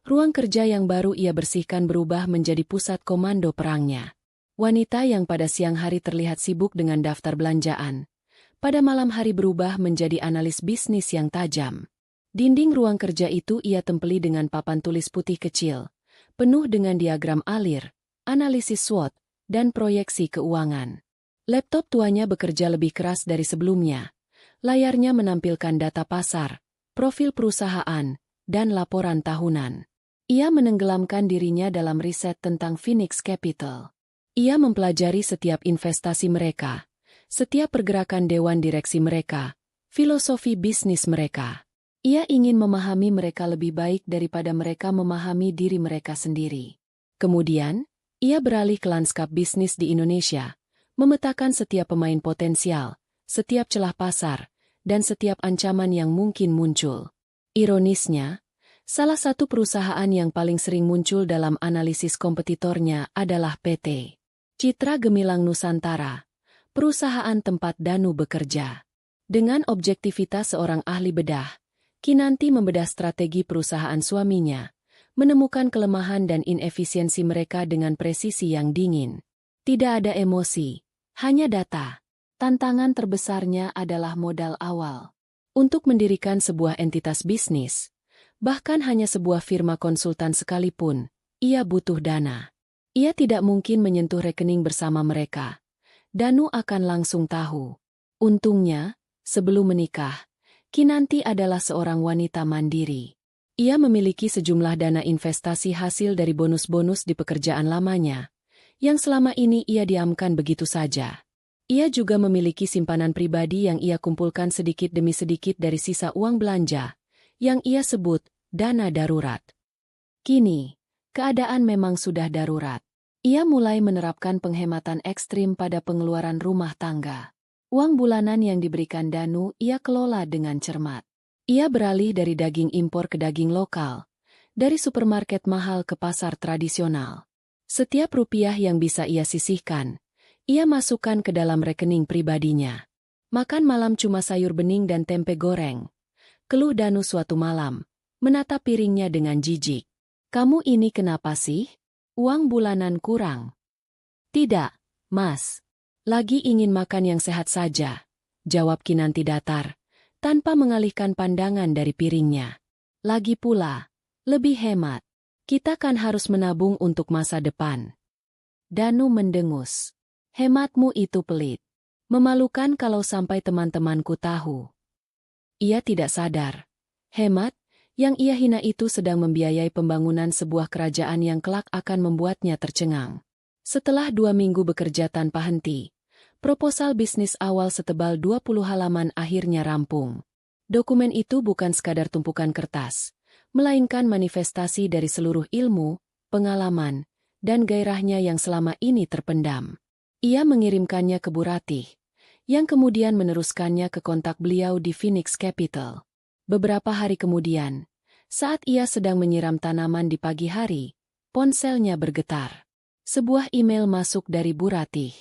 ruang kerja yang baru ia bersihkan berubah menjadi pusat komando perangnya. Wanita yang pada siang hari terlihat sibuk dengan daftar belanjaan, pada malam hari berubah menjadi analis bisnis yang tajam. Dinding ruang kerja itu ia tempeli dengan papan tulis putih kecil, penuh dengan diagram alir, analisis SWOT, dan proyeksi keuangan. Laptop tuanya bekerja lebih keras dari sebelumnya. Layarnya menampilkan data pasar, profil perusahaan, dan laporan tahunan. Ia menenggelamkan dirinya dalam riset tentang Phoenix Capital. Ia mempelajari setiap investasi mereka, setiap pergerakan dewan direksi mereka, filosofi bisnis mereka. Ia ingin memahami mereka lebih baik daripada mereka memahami diri mereka sendiri. Kemudian, ia beralih ke lanskap bisnis di Indonesia, memetakan setiap pemain potensial, setiap celah pasar, dan setiap ancaman yang mungkin muncul. Ironisnya, salah satu perusahaan yang paling sering muncul dalam analisis kompetitornya adalah PT Citra Gemilang Nusantara, perusahaan tempat Danu bekerja. Dengan objektivitas seorang ahli bedah, Kinanti membedah strategi perusahaan suaminya, menemukan kelemahan dan inefisiensi mereka dengan presisi yang dingin. Tidak ada emosi, hanya data. Tantangan terbesarnya adalah modal awal. Untuk mendirikan sebuah entitas bisnis, bahkan hanya sebuah firma konsultan sekalipun, ia butuh dana. Ia tidak mungkin menyentuh rekening bersama mereka. Danu akan langsung tahu. Untungnya, sebelum menikah, Kinanti adalah seorang wanita mandiri. Ia memiliki sejumlah dana investasi hasil dari bonus-bonus di pekerjaan lamanya, yang selama ini ia diamkan begitu saja. Ia juga memiliki simpanan pribadi yang ia kumpulkan sedikit demi sedikit dari sisa uang belanja, yang ia sebut dana darurat. Kini, keadaan memang sudah darurat. Ia mulai menerapkan penghematan ekstrim pada pengeluaran rumah tangga. Uang bulanan yang diberikan Danu ia kelola dengan cermat. Ia beralih dari daging impor ke daging lokal, dari supermarket mahal ke pasar tradisional. Setiap rupiah yang bisa ia sisihkan, ia masukkan ke dalam rekening pribadinya. Makan malam cuma sayur bening dan tempe goreng. Keluh Danu suatu malam, menatap piringnya dengan jijik. "Kamu ini kenapa sih? Uang bulanan kurang." "Tidak, Mas. Lagi ingin makan yang sehat saja," jawab Kinanti datar, tanpa mengalihkan pandangan dari piringnya. "Lagi pula, lebih hemat. Kita kan harus menabung untuk masa depan." Danu mendengus. "Hematmu itu pelit. Memalukan kalau sampai teman-temanku tahu." Ia tidak sadar. Hemat yang ia hina itu sedang membiayai pembangunan sebuah kerajaan yang kelak akan membuatnya tercengang. Setelah 2 minggu bekerja tanpa henti, proposal bisnis awal setebal 20 halaman akhirnya rampung. Dokumen itu bukan sekadar tumpukan kertas, melainkan manifestasi dari seluruh ilmu, pengalaman, dan gairahnya yang selama ini terpendam. Ia mengirimkannya ke Bu Ratih, yang kemudian meneruskannya ke kontak beliau di Phoenix Capital. Beberapa hari kemudian, saat ia sedang menyiram tanaman di pagi hari, ponselnya bergetar. Sebuah email masuk dari Bu Ratih.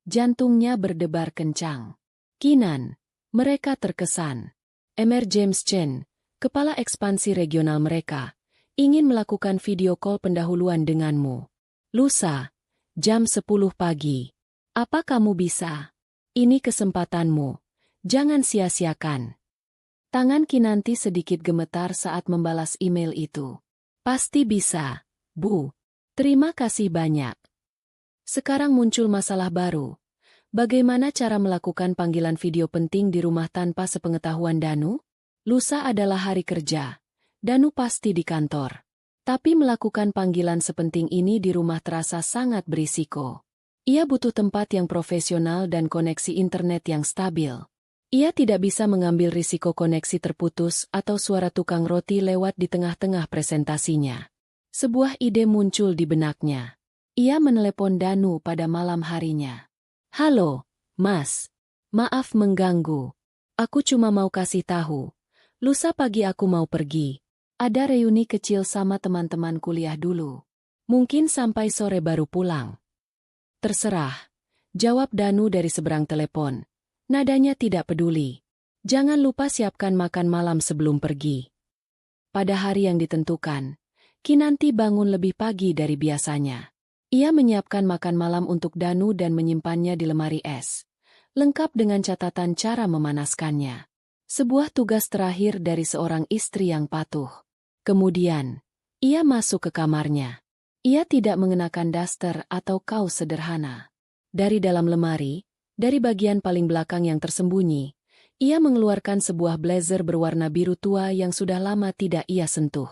Jantungnya berdebar kencang. "Kinan, mereka terkesan. Mr. James Chen, kepala ekspansi regional mereka, ingin melakukan video call pendahuluan denganmu. Lusa, jam 10 pagi. Apa kamu bisa?" Ini kesempatanmu. Jangan sia-siakan. Tangan Kinanti sedikit gemetar saat membalas email itu. Pasti bisa, Bu. Terima kasih banyak. Sekarang muncul masalah baru. Bagaimana cara melakukan panggilan video penting di rumah tanpa sepengetahuan Danu? Lusa adalah hari kerja. Danu pasti di kantor. Tapi melakukan panggilan sepenting ini di rumah terasa sangat berisiko. Ia butuh tempat yang profesional dan koneksi internet yang stabil. Ia tidak bisa mengambil risiko koneksi terputus atau suara tukang roti lewat di tengah-tengah presentasinya. Sebuah ide muncul di benaknya. Ia menelepon Danu pada malam harinya. Halo, Mas. Maaf mengganggu. Aku cuma mau kasih tahu. Lusa pagi aku mau pergi. Ada reuni kecil sama teman-teman kuliah dulu. Mungkin sampai sore baru pulang. Terserah. Jawab Danu dari seberang telepon. Nadanya tidak peduli. Jangan lupa siapkan makan malam sebelum pergi. Pada hari yang ditentukan, Kinanti bangun lebih pagi dari biasanya. Ia menyiapkan makan malam untuk Danu dan menyimpannya di lemari es. Lengkap dengan catatan cara memanaskannya. Sebuah tugas terakhir dari seorang istri yang patuh. Kemudian, ia masuk ke kamarnya. Ia tidak mengenakan daster atau kaos sederhana. Dari dalam lemari, dari bagian paling belakang yang tersembunyi, ia mengeluarkan sebuah blazer berwarna biru tua yang sudah lama tidak ia sentuh.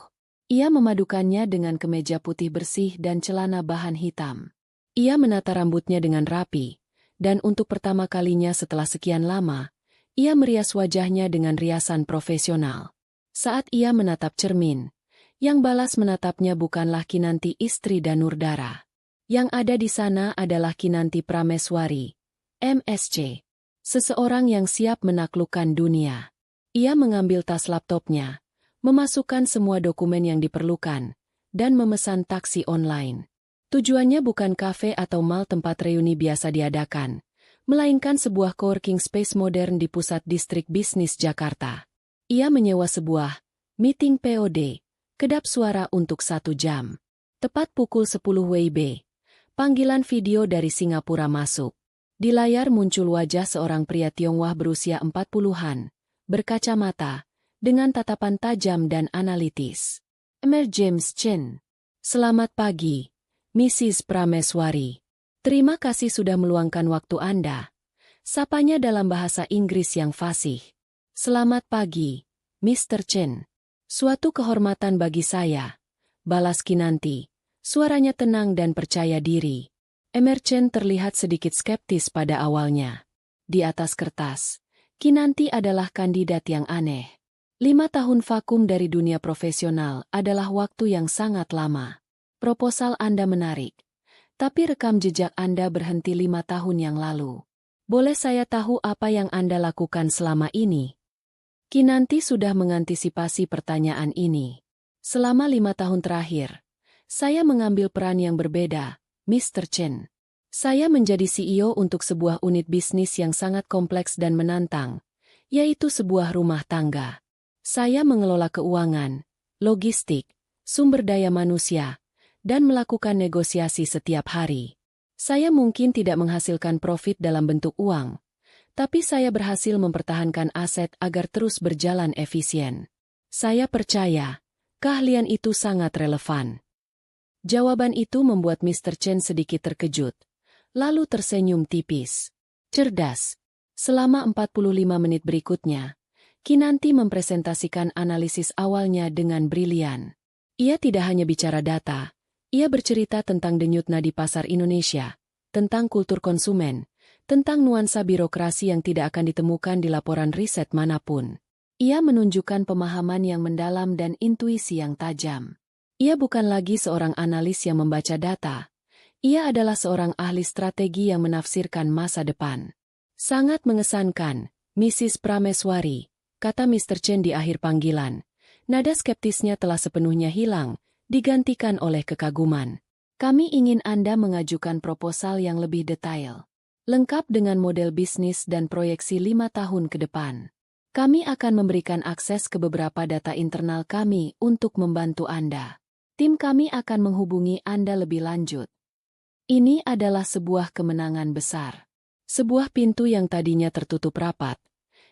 Ia memadukannya dengan kemeja putih bersih dan celana bahan hitam. Ia menata rambutnya dengan rapi, dan untuk pertama kalinya setelah sekian lama, ia merias wajahnya dengan riasan profesional. Saat ia menatap cermin, yang balas menatapnya bukanlah Kinanti istri Danurdara. Yang ada di sana adalah Kinanti Prameswari, MSc. Seseorang yang siap menaklukkan dunia. Ia mengambil tas laptopnya, memasukkan semua dokumen yang diperlukan, dan memesan taksi online. Tujuannya bukan kafe atau mal tempat reuni biasa diadakan, melainkan sebuah coworking space modern di pusat distrik bisnis Jakarta. Ia menyewa sebuah meeting POD, kedap suara untuk 1 jam. Tepat pukul 10 WIB, panggilan video dari Singapura masuk. Di layar muncul wajah seorang pria Tionghoa berusia 40-an, berkacamata, dengan tatapan tajam dan analitis. James Chen. Selamat pagi, Mrs. Prameswari. Terima kasih sudah meluangkan waktu Anda. Sapanya dalam bahasa Inggris yang fasih. Selamat pagi, Mr. Chen. Suatu kehormatan bagi saya. Balas Kinanti. Suaranya tenang dan percaya diri. Chen terlihat sedikit skeptis pada awalnya. Di atas kertas, Kinanti adalah kandidat yang aneh. 5 tahun vakum dari dunia profesional adalah waktu yang sangat lama. Proposal Anda menarik. Tapi rekam jejak Anda berhenti 5 tahun yang lalu. Boleh saya tahu apa yang Anda lakukan selama ini? Kinanti sudah mengantisipasi pertanyaan ini. Selama 5 tahun terakhir, saya mengambil peran yang berbeda, Mr. Chen. Saya menjadi CEO untuk sebuah unit bisnis yang sangat kompleks dan menantang, yaitu sebuah rumah tangga. Saya mengelola keuangan, logistik, sumber daya manusia, dan melakukan negosiasi setiap hari. Saya mungkin tidak menghasilkan profit dalam bentuk uang, tapi saya berhasil mempertahankan aset agar terus berjalan efisien. Saya percaya, keahlian itu sangat relevan. Jawaban itu membuat Mr. Chen sedikit terkejut, lalu tersenyum tipis. Cerdas. Selama 45 menit berikutnya, Kinanti mempresentasikan analisis awalnya dengan brilian. Ia tidak hanya bicara data, ia bercerita tentang denyut nadi pasar Indonesia, tentang kultur konsumen, tentang nuansa birokrasi yang tidak akan ditemukan di laporan riset manapun. Ia menunjukkan pemahaman yang mendalam dan intuisi yang tajam. Ia bukan lagi seorang analis yang membaca data. Ia adalah seorang ahli strategi yang menafsirkan masa depan. Sangat mengesankan, Mrs. Prameswari, kata Mr. Chen di akhir panggilan. Nada skeptisnya telah sepenuhnya hilang, digantikan oleh kekaguman. Kami ingin Anda mengajukan proposal yang lebih detail. Lengkap dengan model bisnis dan proyeksi 5 tahun ke depan. Kami akan memberikan akses ke beberapa data internal kami untuk membantu Anda. Tim kami akan menghubungi Anda lebih lanjut. Ini adalah sebuah kemenangan besar. Sebuah pintu yang tadinya tertutup rapat,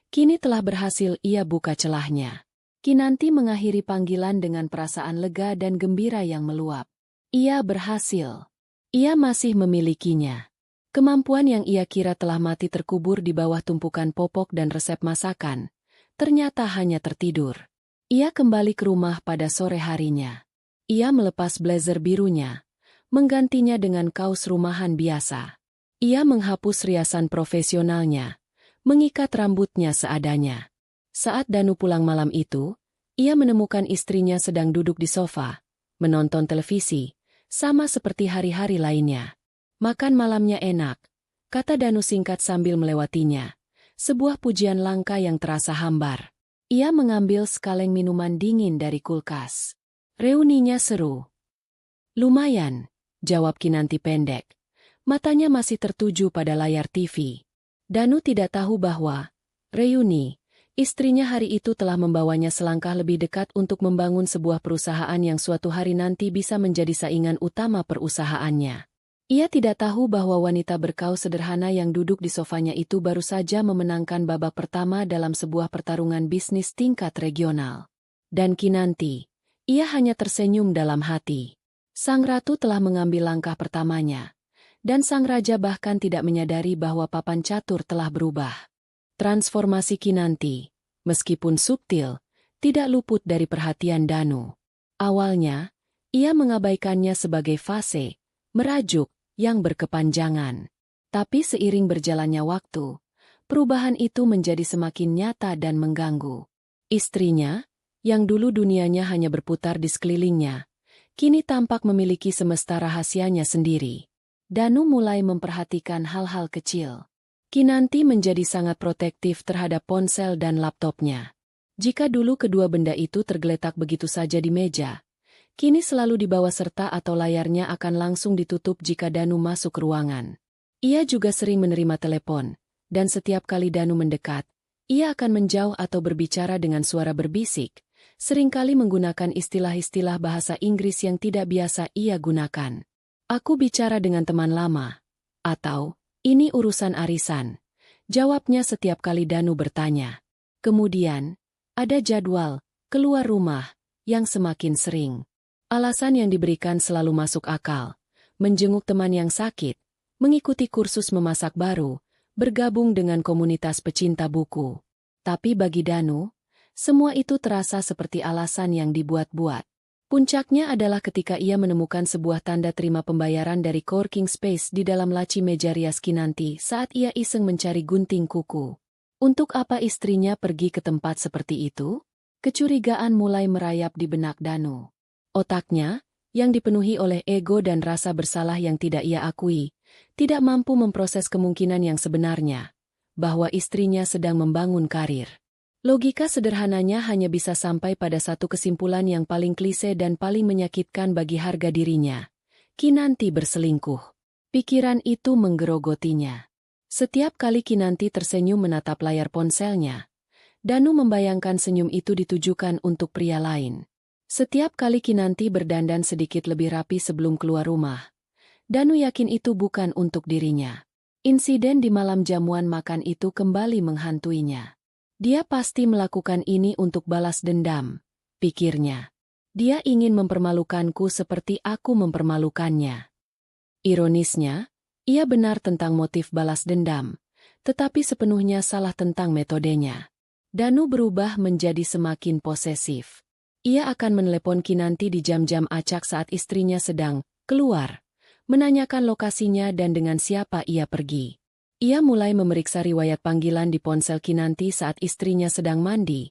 kini telah berhasil ia buka celahnya. Kinanti mengakhiri panggilan dengan perasaan lega dan gembira yang meluap. Ia berhasil. Ia masih memilikinya. Kemampuan yang ia kira telah mati terkubur di bawah tumpukan popok dan resep masakan, ternyata hanya tertidur. Ia kembali ke rumah pada sore harinya. Ia melepas blazer birunya, menggantinya dengan kaos rumahan biasa. Ia menghapus riasan profesionalnya, mengikat rambutnya seadanya. Saat Danu pulang malam itu, ia menemukan istrinya sedang duduk di sofa, menonton televisi, sama seperti hari-hari lainnya. Makan malamnya enak, kata Danu singkat sambil melewatinya. Sebuah pujian langka yang terasa hambar. Ia mengambil sekaleng minuman dingin dari kulkas. Reuninya seru. Lumayan, jawab Kinanti pendek. Matanya masih tertuju pada layar TV. Danu tidak tahu bahwa reuni, istrinya hari itu telah membawanya selangkah lebih dekat untuk membangun sebuah perusahaan yang suatu hari nanti bisa menjadi saingan utama perusahaannya. Ia tidak tahu bahwa wanita berkaus sederhana yang duduk di sofanya itu baru saja memenangkan babak pertama dalam sebuah pertarungan bisnis tingkat regional. Dan Kinanti, ia hanya tersenyum dalam hati. Sang ratu telah mengambil langkah pertamanya. Dan sang raja bahkan tidak menyadari bahwa papan catur telah berubah. Transformasi Kinanti, meskipun subtil, tidak luput dari perhatian Danu. Awalnya, ia mengabaikannya sebagai fase, merajuk, yang berkepanjangan. Tapi seiring berjalannya waktu, perubahan itu menjadi semakin nyata dan mengganggu. Istrinya, yang dulu dunianya hanya berputar di sekelilingnya, kini tampak memiliki semesta rahasianya sendiri. Danu mulai memperhatikan hal-hal kecil. Kinanti menjadi sangat protektif terhadap ponsel dan laptopnya. Jika dulu kedua benda itu tergeletak begitu saja di meja, kini selalu dibawa serta atau layarnya akan langsung ditutup jika Danu masuk ke ruangan. Ia juga sering menerima telepon, dan setiap kali Danu mendekat, ia akan menjauh atau berbicara dengan suara berbisik, seringkali menggunakan istilah-istilah bahasa Inggris yang tidak biasa ia gunakan. Aku bicara dengan teman lama. Atau, ini urusan arisan. Jawabnya setiap kali Danu bertanya. Kemudian, ada jadwal, keluar rumah, yang semakin sering. Alasan yang diberikan selalu masuk akal. Menjenguk teman yang sakit, mengikuti kursus memasak baru, bergabung dengan komunitas pecinta buku. Tapi bagi Danu, semua itu terasa seperti alasan yang dibuat-buat. Puncaknya adalah ketika ia menemukan sebuah tanda terima pembayaran dari coworking space di dalam laci meja rias Kinanti saat ia iseng mencari gunting kuku. Untuk apa istrinya pergi ke tempat seperti itu? Kecurigaan mulai merayap di benak Danu. Otaknya, yang dipenuhi oleh ego dan rasa bersalah yang tidak ia akui, tidak mampu memproses kemungkinan yang sebenarnya, bahwa istrinya sedang membangun karir. Logika sederhananya hanya bisa sampai pada satu kesimpulan yang paling klise dan paling menyakitkan bagi harga dirinya. Kinanti berselingkuh. Pikiran itu menggerogotinya. Setiap kali Kinanti tersenyum menatap layar ponselnya, Danu membayangkan senyum itu ditujukan untuk pria lain. Setiap kali Kinanti berdandan sedikit lebih rapi sebelum keluar rumah, Danu yakin itu bukan untuk dirinya. Insiden di malam jamuan makan itu kembali menghantuinya. Dia pasti melakukan ini untuk balas dendam, pikirnya. Dia ingin mempermalukanku seperti aku mempermalukannya. Ironisnya, ia benar tentang motif balas dendam, tetapi sepenuhnya salah tentang metodenya. Danu berubah menjadi semakin posesif. Ia akan menelepon Kinanti di jam-jam acak saat istrinya sedang keluar, menanyakan lokasinya dan dengan siapa ia pergi. Ia mulai memeriksa riwayat panggilan di ponsel Kinanti saat istrinya sedang mandi,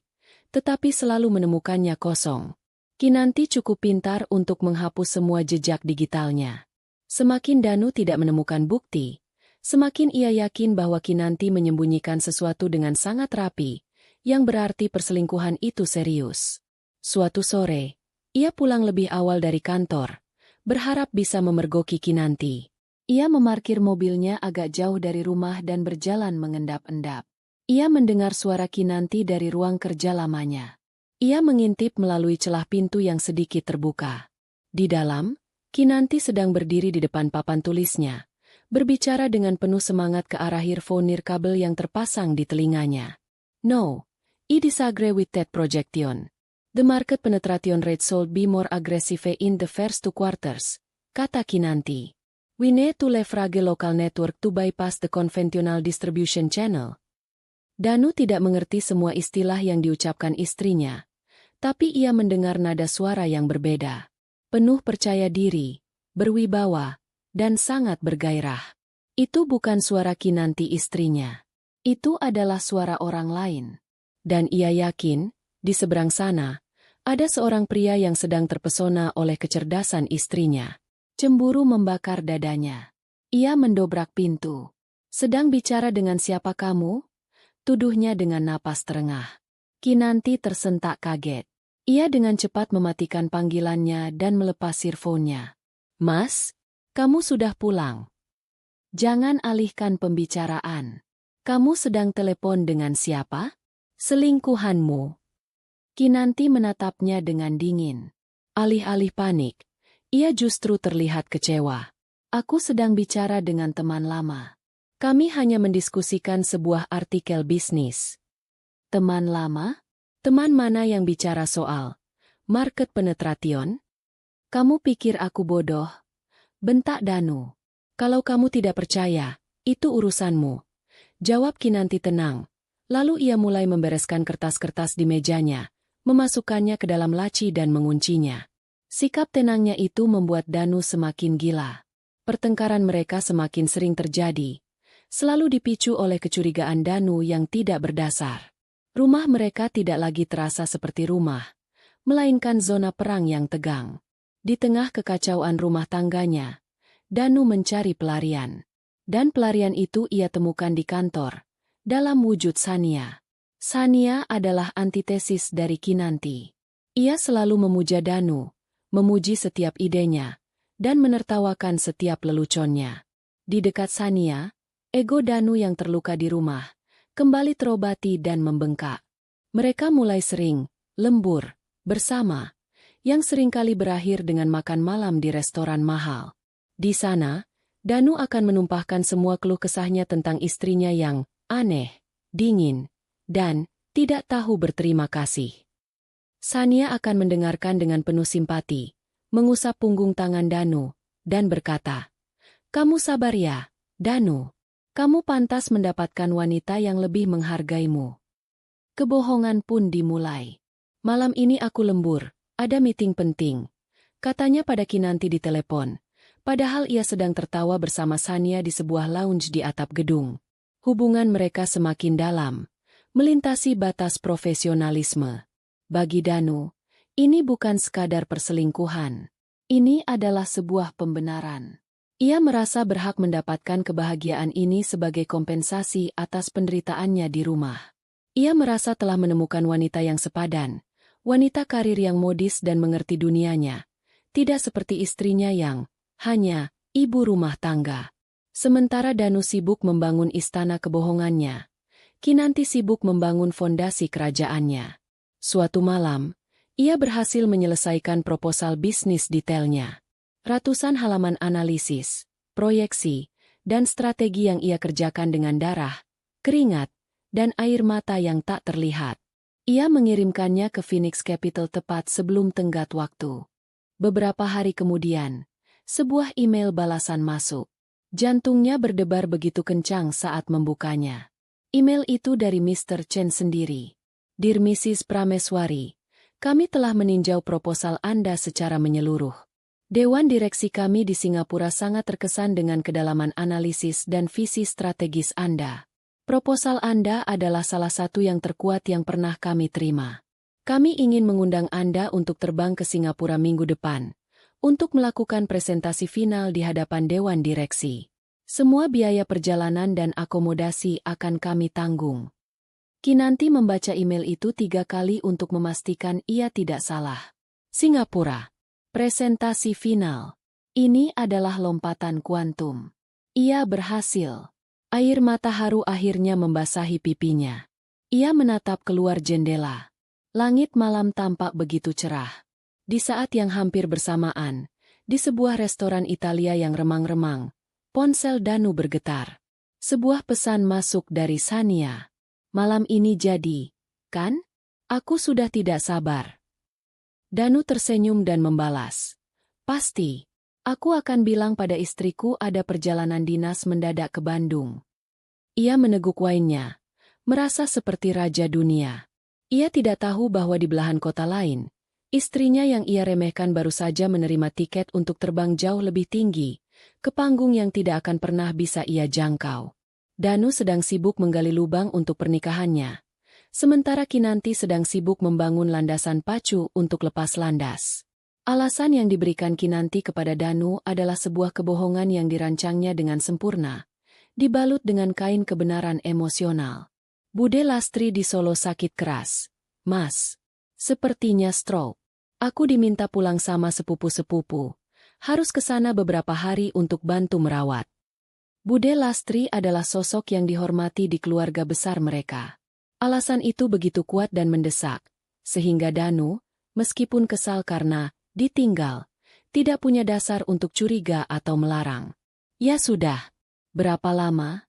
tetapi selalu menemukannya kosong. Kinanti cukup pintar untuk menghapus semua jejak digitalnya. Semakin Danu tidak menemukan bukti, semakin ia yakin bahwa Kinanti menyembunyikan sesuatu dengan sangat rapi, yang berarti perselingkuhan itu serius. Suatu sore, ia pulang lebih awal dari kantor, berharap bisa memergoki Kinanti. Ia memarkir mobilnya agak jauh dari rumah dan berjalan mengendap-endap. Ia mendengar suara Kinanti dari ruang kerja lamanya. Ia mengintip melalui celah pintu yang sedikit terbuka. Di dalam, Kinanti sedang berdiri di depan papan tulisnya, berbicara dengan penuh semangat ke arah earphone nirkabel yang terpasang di telinganya. No, I disagree with that projection. The market penetration rate should be more aggressive in the first 2 quarters, kata Kinanti. We need to leverage local network to bypass the conventional distribution channel. Danu tidak mengerti semua istilah yang diucapkan istrinya, tapi ia mendengar nada suara yang berbeda. Penuh percaya diri, berwibawa, dan sangat bergairah. Itu bukan suara Kinanti istrinya. Itu adalah suara orang lain. Dan ia yakin, di seberang sana, ada seorang pria yang sedang terpesona oleh kecerdasan istrinya. Cemburu membakar dadanya. Ia mendobrak pintu. Sedang bicara dengan siapa kamu? Tuduhnya dengan napas terengah. Kinanti tersentak kaget. Ia dengan cepat mematikan panggilannya dan melepas earphone-nya. Mas, kamu sudah pulang. Jangan alihkan pembicaraan. Kamu sedang telepon dengan siapa? Selingkuhanmu. Kinanti menatapnya dengan dingin. Alih-alih panik, ia justru terlihat kecewa. Aku sedang bicara dengan teman lama. Kami hanya mendiskusikan sebuah artikel bisnis. Teman lama? Teman mana yang bicara soal market penetration? Kamu pikir aku bodoh? Bentak Danu. Kalau kamu tidak percaya, itu urusanmu. Jawab Kinanti tenang. Lalu ia mulai membereskan kertas-kertas di mejanya, memasukkannya ke dalam laci dan menguncinya. Sikap tenangnya itu membuat Danu semakin gila. Pertengkaran mereka semakin sering terjadi, selalu dipicu oleh kecurigaan Danu yang tidak berdasar. Rumah mereka tidak lagi terasa seperti rumah, melainkan zona perang yang tegang. Di tengah kekacauan rumah tangganya, Danu mencari pelarian. Dan pelarian itu ia temukan di kantor, dalam wujud Sania. Sania adalah antitesis dari Kinanti. Ia selalu memuja Danu, memuji setiap idenya, dan menertawakan setiap leluconnya. Di dekat Sania, ego Danu yang terluka di rumah, kembali terobati dan membengkak. Mereka mulai sering, lembur, bersama, yang seringkali berakhir dengan makan malam di restoran mahal. Di sana, Danu akan menumpahkan semua keluh kesahnya tentang istrinya yang aneh, dingin, dan tidak tahu berterima kasih. Sania akan mendengarkan dengan penuh simpati, mengusap punggung tangan Danu, dan berkata, "Kamu sabar ya, Danu. Kamu pantas mendapatkan wanita yang lebih menghargaimu." Kebohongan pun dimulai. "Malam ini aku lembur, ada meeting penting," katanya pada Kinanti di telepon. Padahal ia sedang tertawa bersama Sania di sebuah lounge di atap gedung. Hubungan mereka semakin dalam, melintasi batas profesionalisme. Bagi Danu, ini bukan sekadar perselingkuhan. Ini adalah sebuah pembenaran. Ia merasa berhak mendapatkan kebahagiaan ini sebagai kompensasi atas penderitaannya di rumah. Ia merasa telah menemukan wanita yang sepadan, wanita karir yang modis dan mengerti dunianya, tidak seperti istrinya yang hanya ibu rumah tangga. Sementara Danu sibuk membangun istana kebohongannya, Kinanti sibuk membangun fondasi kerajaannya. Suatu malam, ia berhasil menyelesaikan proposal bisnis detailnya. Ratusan halaman analisis, proyeksi, dan strategi yang ia kerjakan dengan darah, keringat, dan air mata yang tak terlihat. Ia mengirimkannya ke Phoenix Capital tepat sebelum tenggat waktu. Beberapa hari kemudian, sebuah email balasan masuk. Jantungnya berdebar begitu kencang saat membukanya. Email itu dari Mr. Chen sendiri. "Dear Mrs. Prameswari, kami telah meninjau proposal Anda secara menyeluruh. Dewan direksi kami di Singapura sangat terkesan dengan kedalaman analisis dan visi strategis Anda. Proposal Anda adalah salah satu yang terkuat yang pernah kami terima. Kami ingin mengundang Anda untuk terbang ke Singapura minggu depan, untuk melakukan presentasi final di hadapan Dewan Direksi. Semua biaya perjalanan dan akomodasi akan kami tanggung." Kinanti membaca email itu 3 kali untuk memastikan ia tidak salah. Singapura. Presentasi final. Ini adalah lompatan kuantum. Ia berhasil. Air mata haru akhirnya membasahi pipinya. Ia menatap keluar jendela. Langit malam tampak begitu cerah. Di saat yang hampir bersamaan, di sebuah restoran Italia yang remang-remang, Ponsel Danu bergetar. Sebuah pesan masuk dari Sania. Malam ini jadi, kan? Aku sudah tidak sabar. Danu tersenyum dan membalas. Pasti. Aku akan bilang pada istriku ada perjalanan dinas mendadak ke Bandung. Ia meneguk wainnya, merasa seperti raja dunia. Ia tidak tahu bahwa di belahan kota lain, istrinya yang ia remehkan baru saja menerima tiket untuk terbang jauh lebih tinggi, ke panggung yang tidak akan pernah bisa ia jangkau. Danu sedang sibuk menggali lubang untuk pernikahannya, sementara Kinanti sedang sibuk membangun landasan pacu untuk lepas landas. Alasan yang diberikan Kinanti kepada Danu adalah sebuah kebohongan yang dirancangnya dengan sempurna, dibalut dengan kain kebenaran emosional. Bude Lastri di Solo sakit keras. Mas, sepertinya stroke. Aku diminta pulang sama sepupu-sepupu. Harus ke sana beberapa hari untuk bantu merawat. Bude Lastri adalah sosok yang dihormati di keluarga besar mereka. Alasan itu begitu kuat dan mendesak, sehingga Danu, meskipun kesal karena ditinggal, tidak punya dasar untuk curiga atau melarang. Ya sudah. Berapa lama?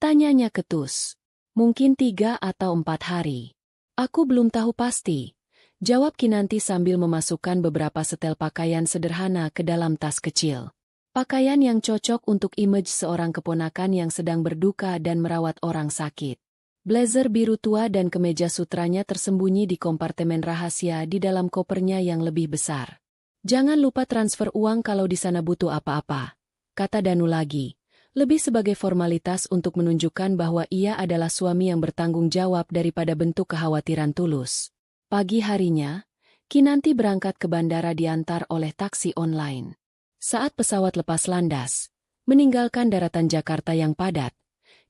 Tanyanya ketus. Mungkin 3 atau 4 hari. Aku belum tahu pasti. Jawab Kinanti sambil memasukkan beberapa setel pakaian sederhana ke dalam tas kecil. Pakaian yang cocok untuk image seorang keponakan yang sedang berduka dan merawat orang sakit. Blazer biru tua dan kemeja sutranya tersembunyi di kompartemen rahasia di dalam kopernya yang lebih besar. Jangan lupa transfer uang kalau di sana butuh apa-apa, kata Danu lagi, lebih sebagai formalitas untuk menunjukkan bahwa ia adalah suami yang bertanggung jawab daripada bentuk kekhawatiran tulus. Pagi harinya, Kinanti berangkat ke bandara diantar oleh taksi online. Saat pesawat lepas landas, meninggalkan daratan Jakarta yang padat,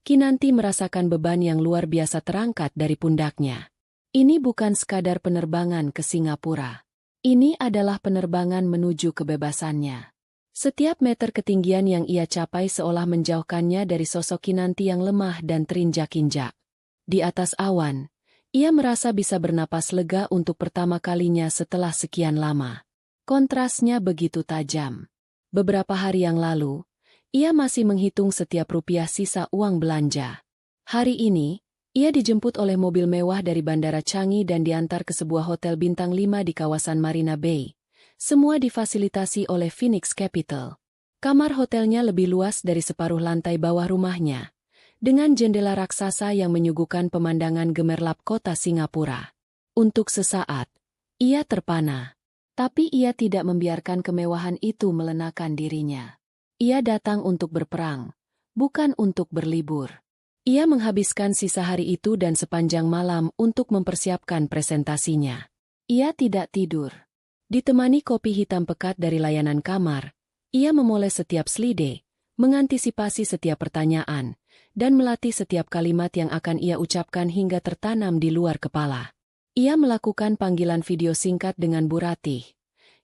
Kinanti merasakan beban yang luar biasa terangkat dari pundaknya. Ini bukan sekadar penerbangan ke Singapura. Ini adalah penerbangan menuju kebebasannya. Setiap meter ketinggian yang ia capai seolah menjauhkannya dari sosok Kinanti yang lemah dan terinjak-injak. Di atas awan, ia merasa bisa bernapas lega untuk pertama kalinya setelah sekian lama. Kontrasnya begitu tajam. Beberapa hari yang lalu, ia masih menghitung setiap rupiah sisa uang belanja. Hari ini, ia dijemput oleh mobil mewah dari Bandara Changi dan diantar ke sebuah hotel bintang 5 di kawasan Marina Bay. Semua difasilitasi oleh Phoenix Capital. Kamar hotelnya lebih luas dari separuh lantai bawah rumahnya, dengan jendela raksasa yang menyuguhkan pemandangan gemerlap kota Singapura. Untuk sesaat, ia terpana. Tapi ia tidak membiarkan kemewahan itu melenakan dirinya. Ia datang untuk berperang, bukan untuk berlibur. Ia menghabiskan sisa hari itu dan sepanjang malam untuk mempersiapkan presentasinya. Ia tidak tidur. Ditemani kopi hitam pekat dari layanan kamar, ia memoles setiap slide, mengantisipasi setiap pertanyaan, dan melatih setiap kalimat yang akan ia ucapkan hingga tertanam di luar kepala. Ia melakukan panggilan video singkat dengan Bu Ratih,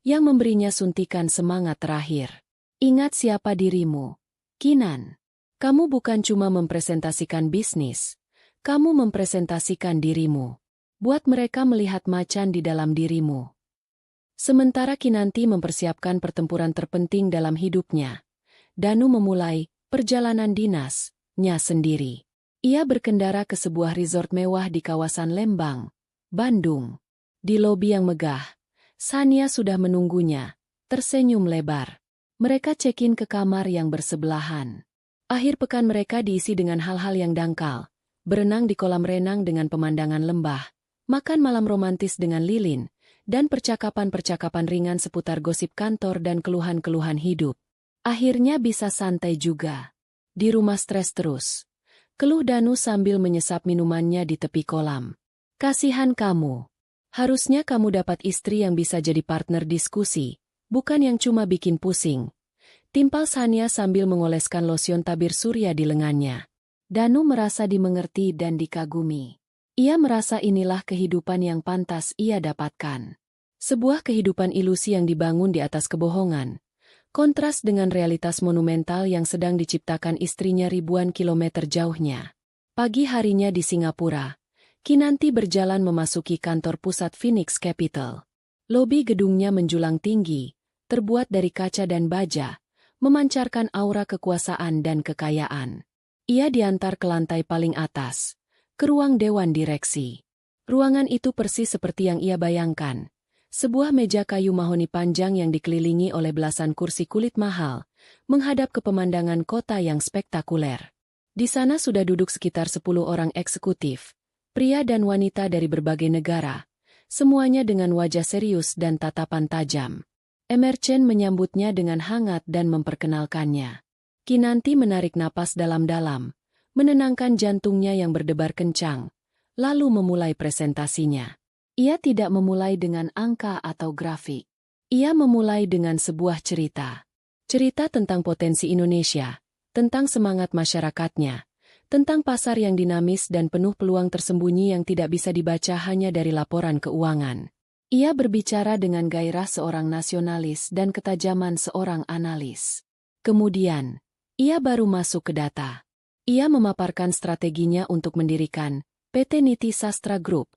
yang memberinya suntikan semangat terakhir. Ingat siapa dirimu, Kinan. Kamu bukan cuma mempresentasikan bisnis, kamu mempresentasikan dirimu. Buat mereka melihat macan di dalam dirimu. Sementara Kinanti mempersiapkan pertempuran terpenting dalam hidupnya, Danu memulai perjalanan dinasnya sendiri. Ia berkendara ke sebuah resort mewah di kawasan Lembang, Bandung. Di lobi yang megah, Sania sudah menunggunya, tersenyum lebar. Mereka check-in ke kamar yang bersebelahan. Akhir pekan mereka diisi dengan hal-hal yang dangkal, berenang di kolam renang dengan pemandangan lembah, makan malam romantis dengan lilin, dan percakapan-percakapan ringan seputar gosip kantor dan keluhan-keluhan hidup. Akhirnya bisa santai juga. Di rumah stres terus. Keluh Danu sambil menyesap minumannya di tepi kolam. Kasihan kamu. Harusnya kamu dapat istri yang bisa jadi partner diskusi, bukan yang cuma bikin pusing. Timpal Sania sambil mengoleskan losion tabir surya di lengannya. Danu merasa dimengerti dan dikagumi. Ia merasa inilah kehidupan yang pantas ia dapatkan. Sebuah kehidupan ilusi yang dibangun di atas kebohongan. Kontras dengan realitas monumental yang sedang diciptakan istrinya ribuan kilometer jauhnya. Pagi harinya di Singapura, Kinanti berjalan memasuki kantor pusat Phoenix Capital. Lobi gedungnya menjulang tinggi, terbuat dari kaca dan baja, memancarkan aura kekuasaan dan kekayaan. Ia diantar ke lantai paling atas, ke ruang dewan direksi. Ruangan itu persis seperti yang ia bayangkan. Sebuah meja kayu mahoni panjang yang dikelilingi oleh belasan kursi kulit mahal, menghadap ke pemandangan kota yang spektakuler. Di sana sudah duduk sekitar 10 orang eksekutif, pria dan wanita dari berbagai negara, semuanya dengan wajah serius dan tatapan tajam. Emerchen menyambutnya dengan hangat dan memperkenalkannya. Kinanti menarik napas dalam-dalam, menenangkan jantungnya yang berdebar kencang, lalu memulai presentasinya. Ia tidak memulai dengan angka atau grafik. Ia memulai dengan sebuah cerita. Cerita tentang potensi Indonesia, tentang semangat masyarakatnya, tentang pasar yang dinamis dan penuh peluang tersembunyi yang tidak bisa dibaca hanya dari laporan keuangan. Ia berbicara dengan gairah seorang nasionalis dan ketajaman seorang analis. Kemudian, ia baru masuk ke data. Ia memaparkan strateginya untuk mendirikan PT Niti Sastra Group,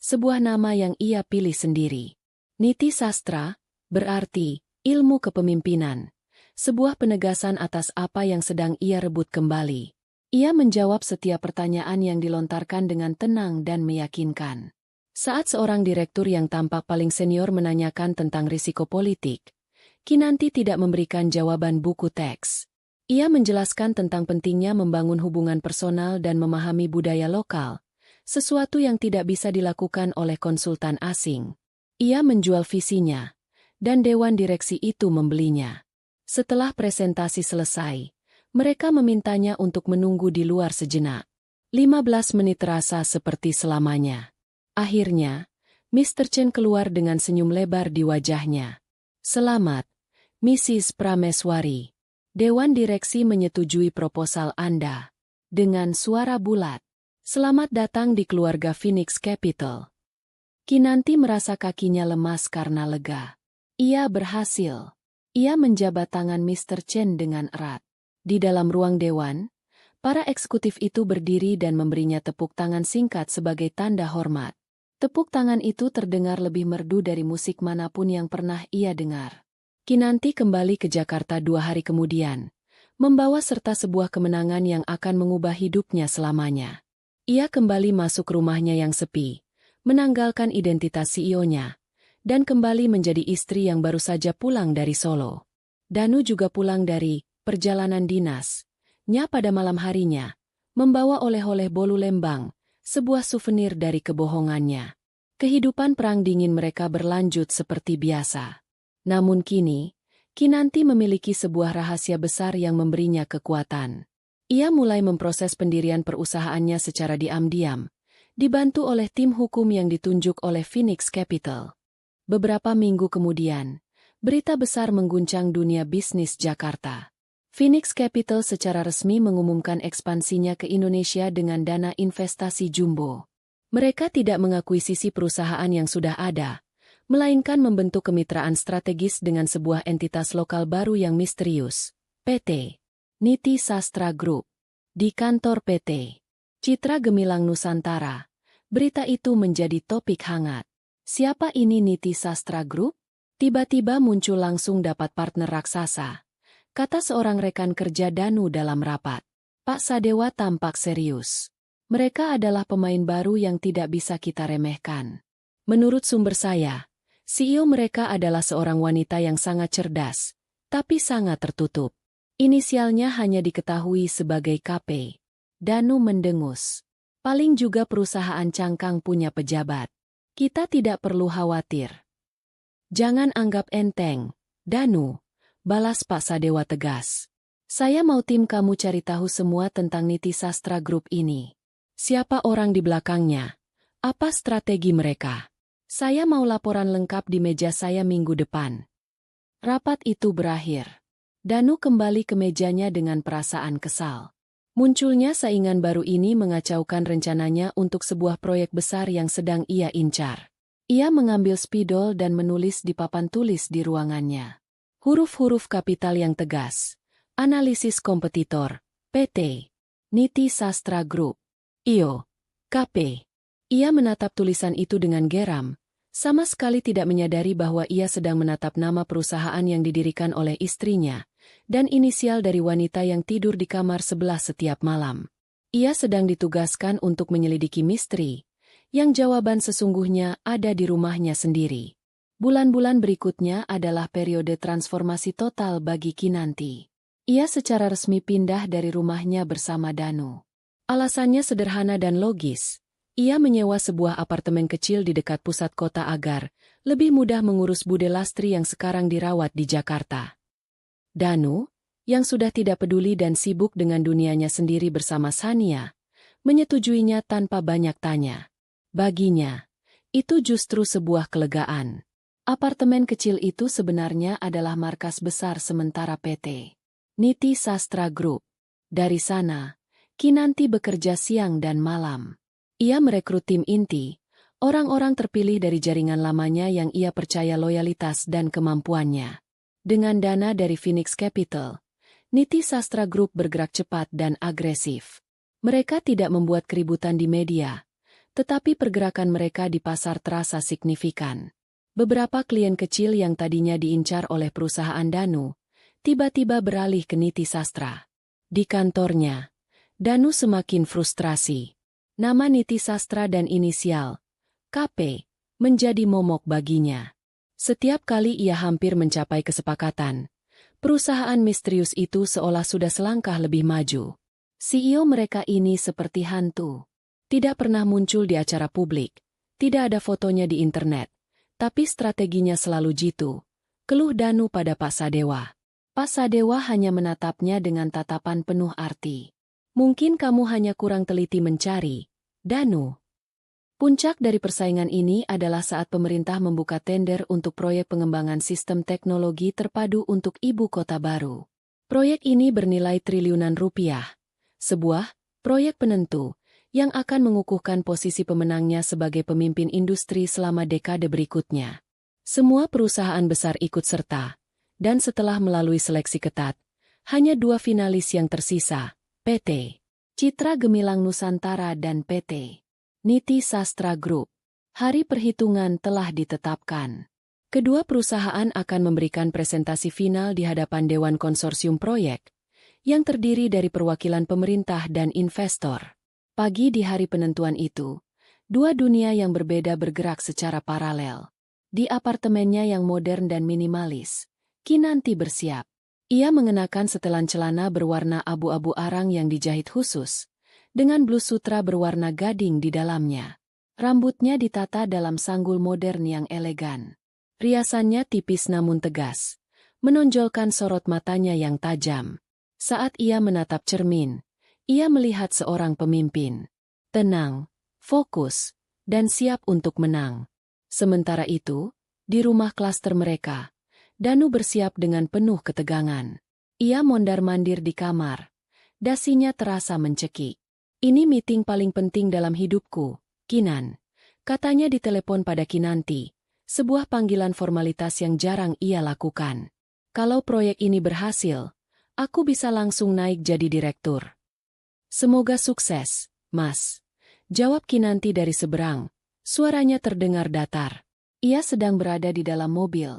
sebuah nama yang ia pilih sendiri. Niti Sastra berarti ilmu kepemimpinan, sebuah penegasan atas apa yang sedang ia rebut kembali. Ia menjawab setiap pertanyaan yang dilontarkan dengan tenang dan meyakinkan. Saat seorang direktur yang tampak paling senior menanyakan tentang risiko politik, Kinanti tidak memberikan jawaban buku teks. Ia menjelaskan tentang pentingnya membangun hubungan personal dan memahami budaya lokal, sesuatu yang tidak bisa dilakukan oleh konsultan asing. Ia menjual visinya, dan dewan direksi itu membelinya. Setelah presentasi selesai, mereka memintanya untuk menunggu di luar sejenak. 15 menit terasa seperti selamanya. Akhirnya, Mr. Chen keluar dengan senyum lebar di wajahnya. "Selamat, Mrs. Prameswari. Dewan direksi menyetujui proposal Anda." Dengan suara bulat. "Selamat datang di keluarga Phoenix Capital." Kinanti merasa kakinya lemas karena lega. Ia berhasil. Ia menjabat tangan Mr. Chen dengan erat. Di dalam ruang dewan, para eksekutif itu berdiri dan memberinya tepuk tangan singkat sebagai tanda hormat. Tepuk tangan itu terdengar lebih merdu dari musik manapun yang pernah ia dengar. Kinanti kembali ke Jakarta 2 hari kemudian, membawa serta sebuah kemenangan yang akan mengubah hidupnya selamanya. Ia kembali masuk rumahnya yang sepi, menanggalkan identitas CEO-nya, dan kembali menjadi istri yang baru saja pulang dari Solo. Danu juga pulang dari perjalanan dinasnya pada malam harinya, membawa oleh-oleh bolu Lembang, sebuah souvenir dari kebohongannya. Kehidupan perang dingin mereka berlanjut seperti biasa. Namun kini, Kinanti memiliki sebuah rahasia besar yang memberinya kekuatan. Ia mulai memproses pendirian perusahaannya secara diam-diam, dibantu oleh tim hukum yang ditunjuk oleh Phoenix Capital. Beberapa minggu kemudian, berita besar mengguncang dunia bisnis Jakarta. Phoenix Capital secara resmi mengumumkan ekspansinya ke Indonesia dengan dana investasi jumbo. Mereka tidak mengakuisisi perusahaan yang sudah ada, melainkan membentuk kemitraan strategis dengan sebuah entitas lokal baru yang misterius, PT Niti Sastra Group. Di kantor PT Citra Gemilang Nusantara, berita itu menjadi topik hangat. Siapa ini Niti Sastra Group? Tiba-tiba muncul langsung dapat partner raksasa, kata seorang rekan kerja Danu dalam rapat. Pak Sadewa tampak serius. Mereka adalah pemain baru yang tidak bisa kita remehkan. Menurut sumber saya, CEO mereka adalah seorang wanita yang sangat cerdas, tapi sangat tertutup. Inisialnya hanya diketahui sebagai KP. Danu mendengus. Paling juga perusahaan cangkang punya pejabat. Kita tidak perlu khawatir. Jangan anggap enteng, Danu, balas Pak Sadewa tegas. Saya mau tim kamu cari tahu semua tentang Niti Sastra Group ini. Siapa orang di belakangnya? Apa strategi mereka? Saya mau laporan lengkap di meja saya minggu depan. Rapat itu berakhir. Danu kembali ke mejanya dengan perasaan kesal. Munculnya saingan baru ini mengacaukan rencananya untuk sebuah proyek besar yang sedang ia incar. Ia mengambil spidol dan menulis di papan tulis di ruangannya. Huruf-huruf kapital yang tegas. Analisis kompetitor, PT Niti Sastra Group. IO, KP. Ia menatap tulisan itu dengan geram, sama sekali tidak menyadari bahwa ia sedang menatap nama perusahaan yang didirikan oleh istrinya, dan inisial dari wanita yang tidur di kamar sebelah setiap malam. Ia sedang ditugaskan untuk menyelidiki misteri, yang jawaban sesungguhnya ada di rumahnya sendiri. Bulan-bulan berikutnya adalah periode transformasi total bagi Kinanti. Ia secara resmi pindah dari rumahnya bersama Danu. Alasannya sederhana dan logis. Ia menyewa sebuah apartemen kecil di dekat pusat kota agar lebih mudah mengurus Bude Lastri yang sekarang dirawat di Jakarta. Danu, yang sudah tidak peduli dan sibuk dengan dunianya sendiri bersama Sania, menyetujuinya tanpa banyak tanya. Baginya, itu justru sebuah kelegaan. Apartemen kecil itu sebenarnya adalah markas besar sementara PT Niti Sastra Group. Dari sana, Kinanti bekerja siang dan malam. Ia merekrut tim inti, orang-orang terpilih dari jaringan lamanya yang ia percaya loyalitas dan kemampuannya. Dengan dana dari Phoenix Capital, Niti Sastra Group bergerak cepat dan agresif. Mereka tidak membuat keributan di media, tetapi pergerakan mereka di pasar terasa signifikan. Beberapa klien kecil yang tadinya diincar oleh perusahaan Danu, tiba-tiba beralih ke Niti Sastra. Di kantornya, Danu semakin frustrasi. Nama Niti Sastra dan inisial KP menjadi momok baginya. Setiap kali ia hampir mencapai kesepakatan, perusahaan misterius itu seolah sudah selangkah lebih maju. CEO mereka ini seperti hantu. Tidak pernah muncul di acara publik, tidak ada fotonya di internet, tapi strateginya selalu jitu. Keluh Danu pada Pak Sadewa. Pak Sadewa hanya menatapnya dengan tatapan penuh arti. Mungkin kamu hanya kurang teliti mencari, Danu. Puncak dari persaingan ini adalah saat pemerintah membuka tender untuk proyek pengembangan sistem teknologi terpadu untuk ibu kota baru. Proyek ini bernilai triliunan rupiah. Sebuah proyek penentu yang akan mengukuhkan posisi pemenangnya sebagai pemimpin industri selama dekade berikutnya. Semua perusahaan besar ikut serta, dan setelah melalui seleksi ketat, hanya 2 finalis yang tersisa, PT Citra Gemilang Nusantara dan PT Niti Sastra Group. Hari perhitungan telah ditetapkan. Kedua perusahaan akan memberikan presentasi final di hadapan Dewan Konsorsium Proyek, yang terdiri dari perwakilan pemerintah dan investor. Pagi di hari penentuan itu, 2 dunia yang berbeda bergerak secara paralel. Di apartemennya yang modern dan minimalis, Kinanti bersiap. Ia mengenakan setelan celana berwarna abu-abu arang yang dijahit khusus, dengan blus sutra berwarna gading di dalamnya. Rambutnya ditata dalam sanggul modern yang elegan. Riasannya tipis namun tegas, menonjolkan sorot matanya yang tajam. Saat ia menatap cermin, ia melihat seorang pemimpin. Tenang, fokus, dan siap untuk menang. Sementara itu, di rumah klaster mereka, Danu bersiap dengan penuh ketegangan. Ia mondar-mandir di kamar. Dasinya terasa mencekik. Ini meeting paling penting dalam hidupku, Kinan. Katanya di telepon pada Kinanti, sebuah panggilan formalitas yang jarang ia lakukan. Kalau proyek ini berhasil, aku bisa langsung naik jadi direktur. Semoga sukses, Mas. Jawab Kinanti dari seberang. Suaranya terdengar datar. Ia sedang berada di dalam mobil,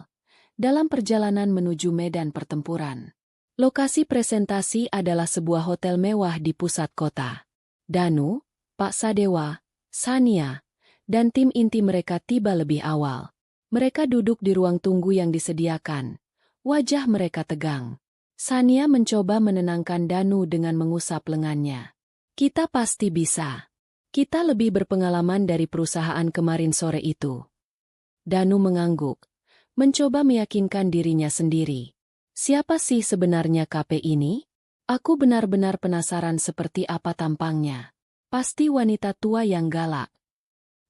dalam perjalanan menuju medan pertempuran. Lokasi presentasi adalah sebuah hotel mewah di pusat kota. Danu, Pak Sadewa, Sania, dan tim inti mereka tiba lebih awal. Mereka duduk di ruang tunggu yang disediakan. Wajah mereka tegang. Sania mencoba menenangkan Danu dengan mengusap lengannya. Kita pasti bisa. Kita lebih berpengalaman dari perusahaan kemarin sore itu. Danu mengangguk, mencoba meyakinkan dirinya sendiri. Siapa sih sebenarnya KP ini? Aku benar-benar penasaran seperti apa tampangnya. Pasti wanita tua yang galak.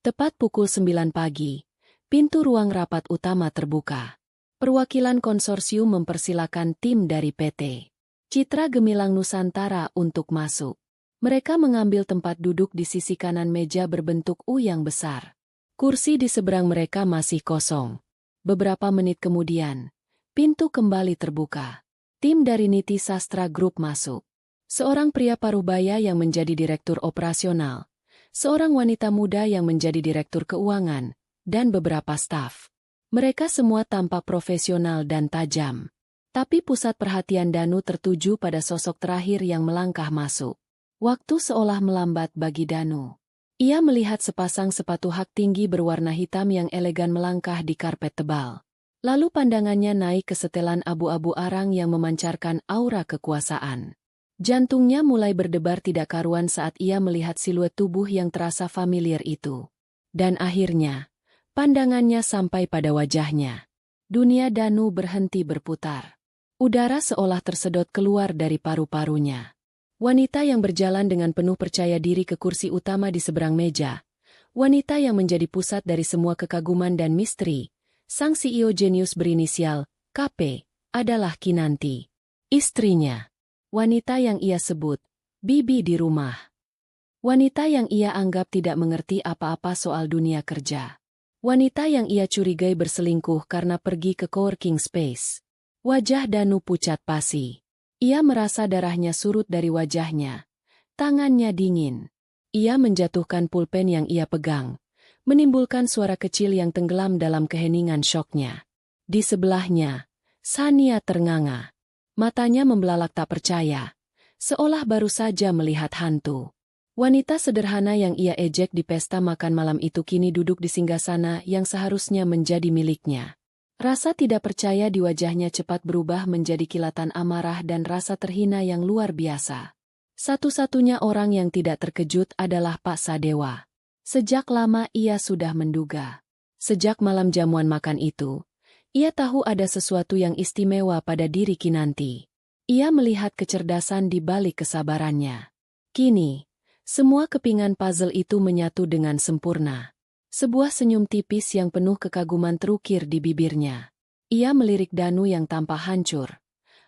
Tepat pukul 9 pagi, pintu ruang rapat utama terbuka. Perwakilan konsorsium mempersilakan tim dari PT Citra Gemilang Nusantara untuk masuk. Mereka mengambil tempat duduk di sisi kanan meja berbentuk U yang besar. Kursi di seberang mereka masih kosong. Beberapa menit kemudian, pintu kembali terbuka. Tim dari Niti Sastra Group masuk. Seorang pria parubaya yang menjadi direktur operasional, seorang wanita muda yang menjadi direktur keuangan, dan beberapa staf. Mereka semua tampak profesional dan tajam. Tapi pusat perhatian Danu tertuju pada sosok terakhir yang melangkah masuk. Waktu seolah melambat bagi Danu. Ia melihat sepasang sepatu hak tinggi berwarna hitam yang elegan melangkah di karpet tebal. Lalu pandangannya naik ke setelan abu-abu arang yang memancarkan aura kekuasaan. Jantungnya mulai berdebar tidak karuan saat ia melihat siluet tubuh yang terasa familiar itu. Dan akhirnya, pandangannya sampai pada wajahnya. Dunia Danu berhenti berputar. Udara seolah tersedot keluar dari paru-parunya. Wanita yang berjalan dengan penuh percaya diri ke kursi utama di seberang meja. Wanita yang menjadi pusat dari semua kekaguman dan misteri. Sang CEO jenius berinisial KP adalah Kinanti. Istrinya. Wanita yang ia sebut bibi di rumah. Wanita yang ia anggap tidak mengerti apa-apa soal dunia kerja. Wanita yang ia curigai berselingkuh karena pergi ke coworking space. Wajah Danu pucat pasi. Ia merasa darahnya surut dari wajahnya. Tangannya dingin. Ia menjatuhkan pulpen yang ia pegang, menimbulkan suara kecil yang tenggelam dalam keheningan syoknya. Di sebelahnya, Sania ternganga. Matanya membelalak tak percaya, seolah baru saja melihat hantu. Wanita sederhana yang ia ejek di pesta makan malam itu kini duduk di singgasana yang seharusnya menjadi miliknya. Rasa tidak percaya di wajahnya cepat berubah menjadi kilatan amarah dan rasa terhina yang luar biasa. Satu-satunya orang yang tidak terkejut adalah Pak Sadewa. Sejak lama ia sudah menduga. Sejak malam jamuan makan itu, ia tahu ada sesuatu yang istimewa pada diri Kinanti. Ia melihat kecerdasan di balik kesabarannya. Kini, semua kepingan puzzle itu menyatu dengan sempurna. Sebuah senyum tipis yang penuh kekaguman terukir di bibirnya. Ia melirik Danu yang tampak hancur.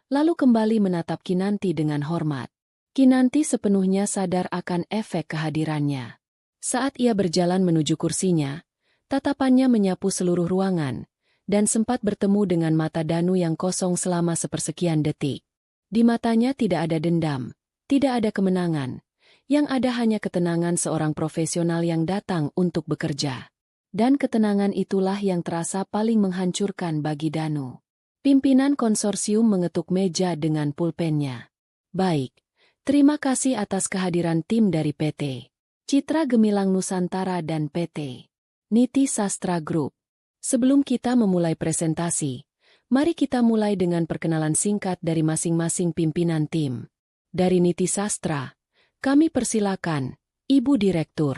Lalu kembali menatap Kinanti dengan hormat. Kinanti sepenuhnya sadar akan efek kehadirannya. Saat ia berjalan menuju kursinya, tatapannya menyapu seluruh ruangan, dan sempat bertemu dengan mata Danu yang kosong selama sepersekian detik. Di matanya tidak ada dendam, tidak ada kemenangan. Yang ada hanya ketenangan seorang profesional yang datang untuk bekerja. Dan ketenangan itulah yang terasa paling menghancurkan bagi Danu. Pimpinan konsorsium mengetuk meja dengan pulpennya. Baik, terima kasih atas kehadiran tim dari PT Citra Gemilang Nusantara dan PT Niti Sastra Group. Sebelum kita memulai presentasi, mari kita mulai dengan perkenalan singkat dari masing-masing pimpinan tim. Dari Niti Sastra, kami persilakan, Ibu Direktur.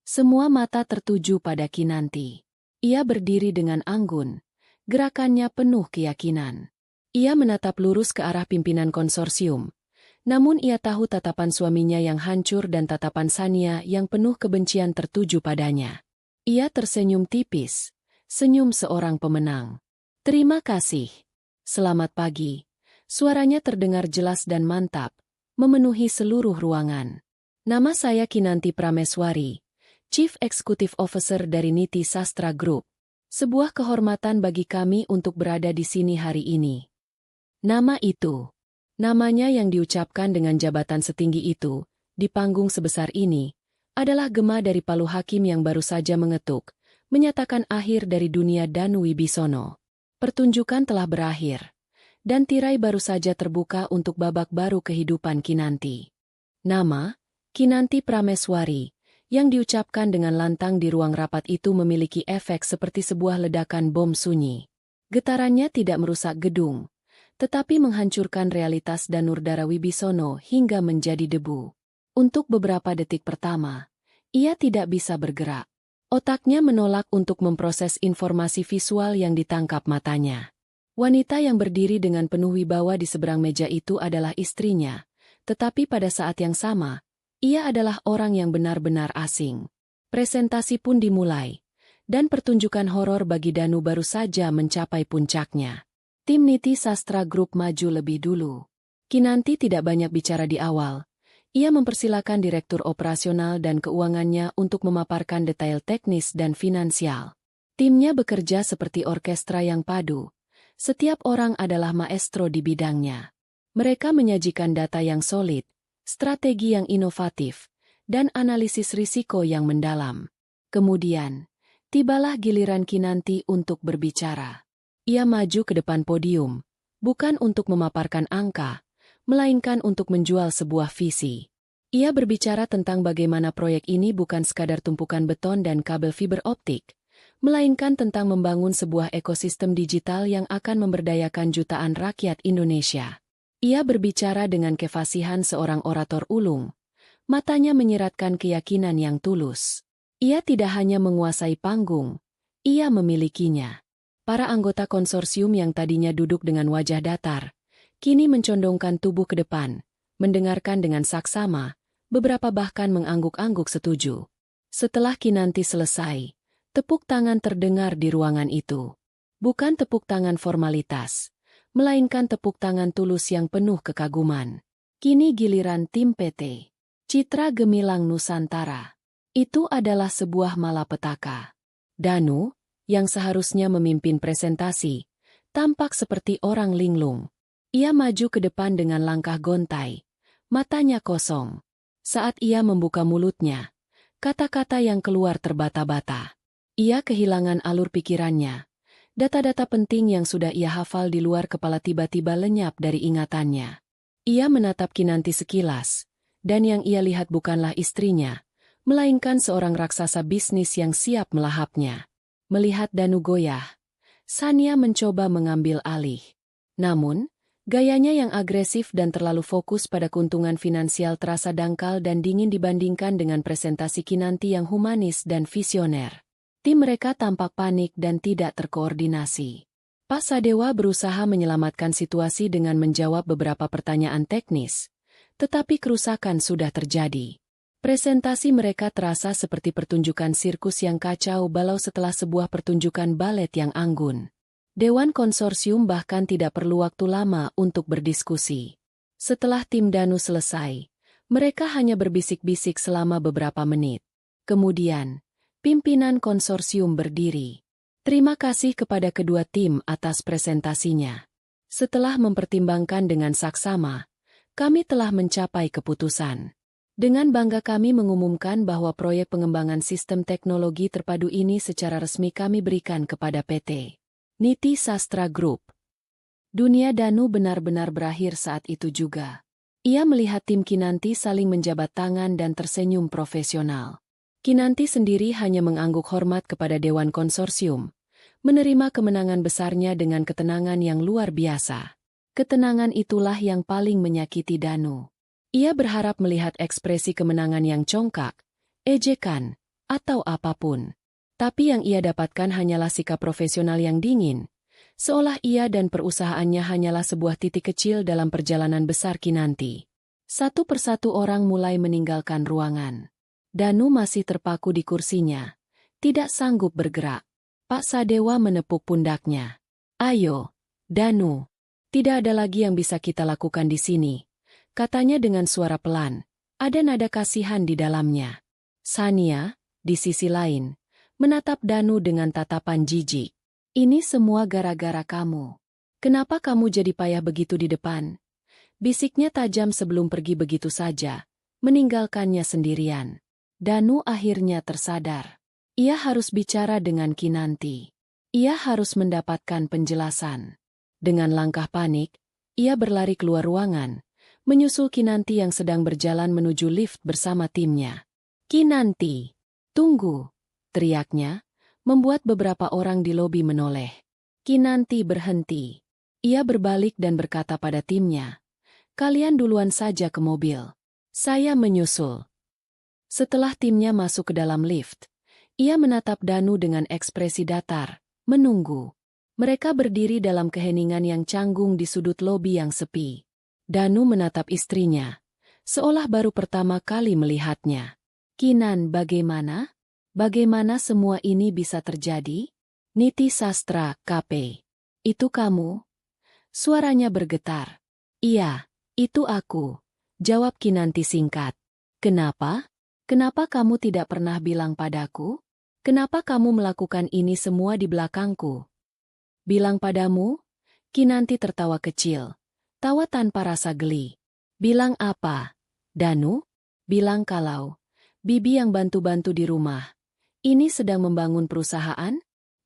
Semua mata tertuju pada Kinanti. Ia berdiri dengan anggun, gerakannya penuh keyakinan. Ia menatap lurus ke arah pimpinan konsorsium. Namun ia tahu tatapan suaminya yang hancur dan tatapan Sania yang penuh kebencian tertuju padanya. Ia tersenyum tipis, senyum seorang pemenang. Terima kasih. Selamat pagi. Suaranya terdengar jelas dan mantap, memenuhi seluruh ruangan. Nama saya Kinanti Prameswari, Chief Executive Officer dari Niti Sastra Group. Sebuah kehormatan bagi kami untuk berada di sini hari ini. Nama itu. Namanya yang diucapkan dengan jabatan setinggi itu, di panggung sebesar ini, adalah gema dari palu hakim yang baru saja mengetuk, menyatakan akhir dari dunia Danu Wibisono. Pertunjukan telah berakhir. Dan tirai baru saja terbuka untuk babak baru kehidupan Kinanti. Nama, Kinanti Prameswari, yang diucapkan dengan lantang di ruang rapat itu memiliki efek seperti sebuah ledakan bom sunyi. Getarannya tidak merusak gedung, tetapi menghancurkan realitas Danurdara Wibisono hingga menjadi debu. Untuk beberapa detik pertama, ia tidak bisa bergerak. Otaknya menolak untuk memproses informasi visual yang ditangkap matanya. Wanita yang berdiri dengan penuh wibawa di seberang meja itu adalah istrinya, tetapi pada saat yang sama, ia adalah orang yang benar-benar asing. Presentasi pun dimulai, dan pertunjukan horor bagi Danu baru saja mencapai puncaknya. Tim Niti Sastra Group maju lebih dulu. Kinanti tidak banyak bicara di awal. Ia mempersilakan Direktur Operasional dan Keuangannya untuk memaparkan detail teknis dan finansial. Timnya bekerja seperti orkestra yang padu. Setiap orang adalah maestro di bidangnya. Mereka menyajikan data yang solid, strategi yang inovatif, dan analisis risiko yang mendalam. Kemudian, tibalah giliran Kinanti untuk berbicara. Ia maju ke depan podium, Bukan untuk memaparkan angka, melainkan untuk menjual sebuah visi. Ia berbicara tentang bagaimana proyek ini bukan sekadar tumpukan beton dan kabel fiber optik, melainkan tentang membangun sebuah ekosistem digital yang akan memberdayakan jutaan rakyat Indonesia. Ia berbicara dengan kefasihan seorang orator ulung, matanya menyiratkan keyakinan yang tulus. Ia tidak hanya menguasai panggung, ia memilikinya. Para anggota konsorsium yang tadinya duduk dengan wajah datar, kini mencondongkan tubuh ke depan, mendengarkan dengan saksama, beberapa bahkan mengangguk-angguk setuju. Setelah Kinanti selesai, tepuk tangan terdengar di ruangan itu. Bukan tepuk tangan formalitas, melainkan tepuk tangan tulus yang penuh kekaguman. Kini giliran tim PT Citra Gemilang Nusantara. Itu adalah sebuah malapetaka. Danu, yang seharusnya memimpin presentasi, tampak seperti orang linglung. Ia maju ke depan dengan langkah gontai, matanya kosong. Saat ia membuka mulutnya, kata-kata yang keluar terbata-bata. Ia kehilangan alur pikirannya. Data-data penting yang sudah ia hafal di luar kepala tiba-tiba lenyap dari ingatannya. Ia menatap Kinanti sekilas, dan yang ia lihat bukanlah istrinya, melainkan seorang raksasa bisnis yang siap melahapnya. Melihat Danu goyah, Sania mencoba mengambil alih. Namun, gayanya yang agresif dan terlalu fokus pada keuntungan finansial terasa dangkal dan dingin dibandingkan dengan presentasi Kinanti yang humanis dan visioner. Tim mereka tampak panik dan tidak terkoordinasi. Pak Sadewa berusaha menyelamatkan situasi dengan menjawab beberapa pertanyaan teknis, tetapi kerusakan sudah terjadi. Presentasi mereka terasa seperti pertunjukan sirkus yang kacau balau setelah sebuah pertunjukan balet yang anggun. Dewan konsorsium bahkan tidak perlu waktu lama untuk berdiskusi. Setelah tim Danu selesai, mereka hanya berbisik-bisik selama beberapa menit. Kemudian, pimpinan konsorsium berdiri. Terima kasih kepada kedua tim atas presentasinya. Setelah mempertimbangkan dengan saksama, kami telah mencapai keputusan. Dengan bangga kami mengumumkan bahwa proyek pengembangan sistem teknologi terpadu ini secara resmi kami berikan kepada PT Niti Sastra Group. Dunia Danu benar-benar berakhir saat itu juga. Ia melihat tim Kinanti saling menjabat tangan dan tersenyum profesional. Kinanti sendiri hanya mengangguk hormat kepada Dewan Konsorsium, menerima kemenangan besarnya dengan ketenangan yang luar biasa. Ketenangan itulah yang paling menyakiti Danu. Ia berharap melihat ekspresi kemenangan yang congkak, ejekan, atau apapun. Tapi yang ia dapatkan hanyalah sikap profesional yang dingin, seolah ia dan perusahaannya hanyalah sebuah titik kecil dalam perjalanan besar Kinanti. Satu persatu orang mulai meninggalkan ruangan. Danu masih terpaku di kursinya, tidak sanggup bergerak. Pak Sadewa menepuk pundaknya. Ayo, Danu, tidak ada lagi yang bisa kita lakukan di sini, katanya dengan suara pelan, ada nada kasihan di dalamnya. Sania, di sisi lain, menatap Danu dengan tatapan jijik. Ini semua gara-gara kamu. Kenapa kamu jadi payah begitu di depan? Bisiknya tajam sebelum pergi begitu saja, meninggalkannya sendirian. Danu akhirnya tersadar. Ia harus bicara dengan Kinanti. Ia harus mendapatkan penjelasan. Dengan langkah panik, ia berlari keluar ruangan, menyusul Kinanti yang sedang berjalan menuju lift bersama timnya. Kinanti, tunggu, teriaknya, membuat beberapa orang di lobi menoleh. Kinanti berhenti. Ia berbalik dan berkata pada timnya, kalian duluan saja ke mobil. Saya menyusul. Setelah timnya masuk ke dalam lift, ia menatap Danu dengan ekspresi datar, menunggu. Mereka berdiri dalam keheningan yang canggung di sudut lobi yang sepi. Danu menatap istrinya, seolah baru pertama kali melihatnya. Kinan, bagaimana? Bagaimana semua ini bisa terjadi? Niti Sastra, KP. Itu kamu? Suaranya bergetar. Iya, itu aku, jawab Kinanti singkat. Kenapa? Kenapa kamu tidak pernah bilang padaku? Kenapa kamu melakukan ini semua di belakangku? Bilang padamu? Kinanti tertawa kecil, tawa tanpa rasa geli. Bilang apa? Danu? Bilang kalau Bibi yang bantu-bantu di rumah ini sedang membangun perusahaan?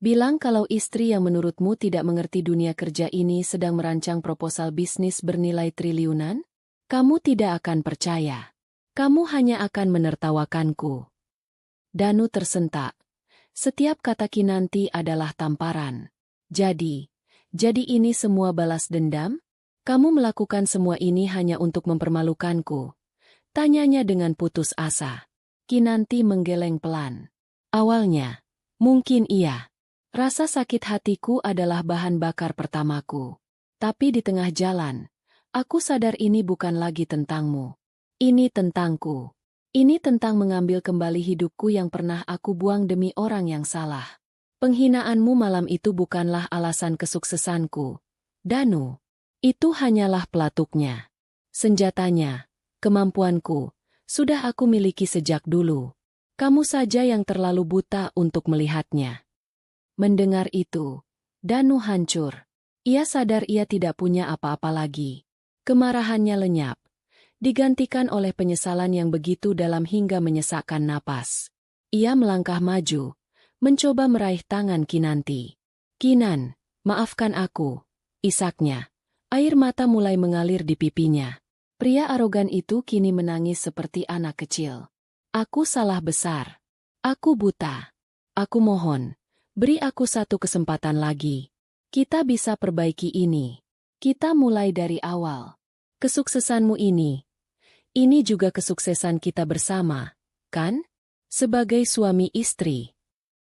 Bilang kalau istri yang menurutmu tidak mengerti dunia kerja ini sedang merancang proposal bisnis bernilai triliunan? Kamu tidak akan percaya. Kamu hanya akan menertawakanku. Danu tersentak. Setiap kata Kinanti adalah tamparan. Jadi ini semua balas dendam? Kamu melakukan semua ini hanya untuk mempermalukanku? Tanyanya dengan putus asa. Kinanti menggeleng pelan. Awalnya, mungkin iya. Rasa sakit hatiku adalah bahan bakar pertamaku. Tapi di tengah jalan, aku sadar ini bukan lagi tentangmu. Ini tentangku. Ini tentang mengambil kembali hidupku yang pernah aku buang demi orang yang salah. Penghinaanmu malam itu bukanlah alasan kesuksesanku, Danu. Itu hanyalah pelatuknya. Senjatanya, kemampuanku, sudah aku miliki sejak dulu. Kamu saja yang terlalu buta untuk melihatnya. Mendengar itu, Danu hancur. Ia sadar ia tidak punya apa-apa lagi. Kemarahannya lenyap, digantikan oleh penyesalan yang begitu dalam hingga menyesakkan napas. Ia melangkah maju, mencoba meraih tangan Kinanti. Kinan, maafkan aku, isaknya. Air mata mulai mengalir di pipinya. Pria arogan itu kini menangis seperti anak kecil. Aku salah besar. Aku buta. Aku mohon, beri aku satu kesempatan lagi. Kita bisa perbaiki ini. Kita mulai dari awal. Kesuksesanmu ini juga kesuksesan kita bersama, kan? Sebagai suami istri.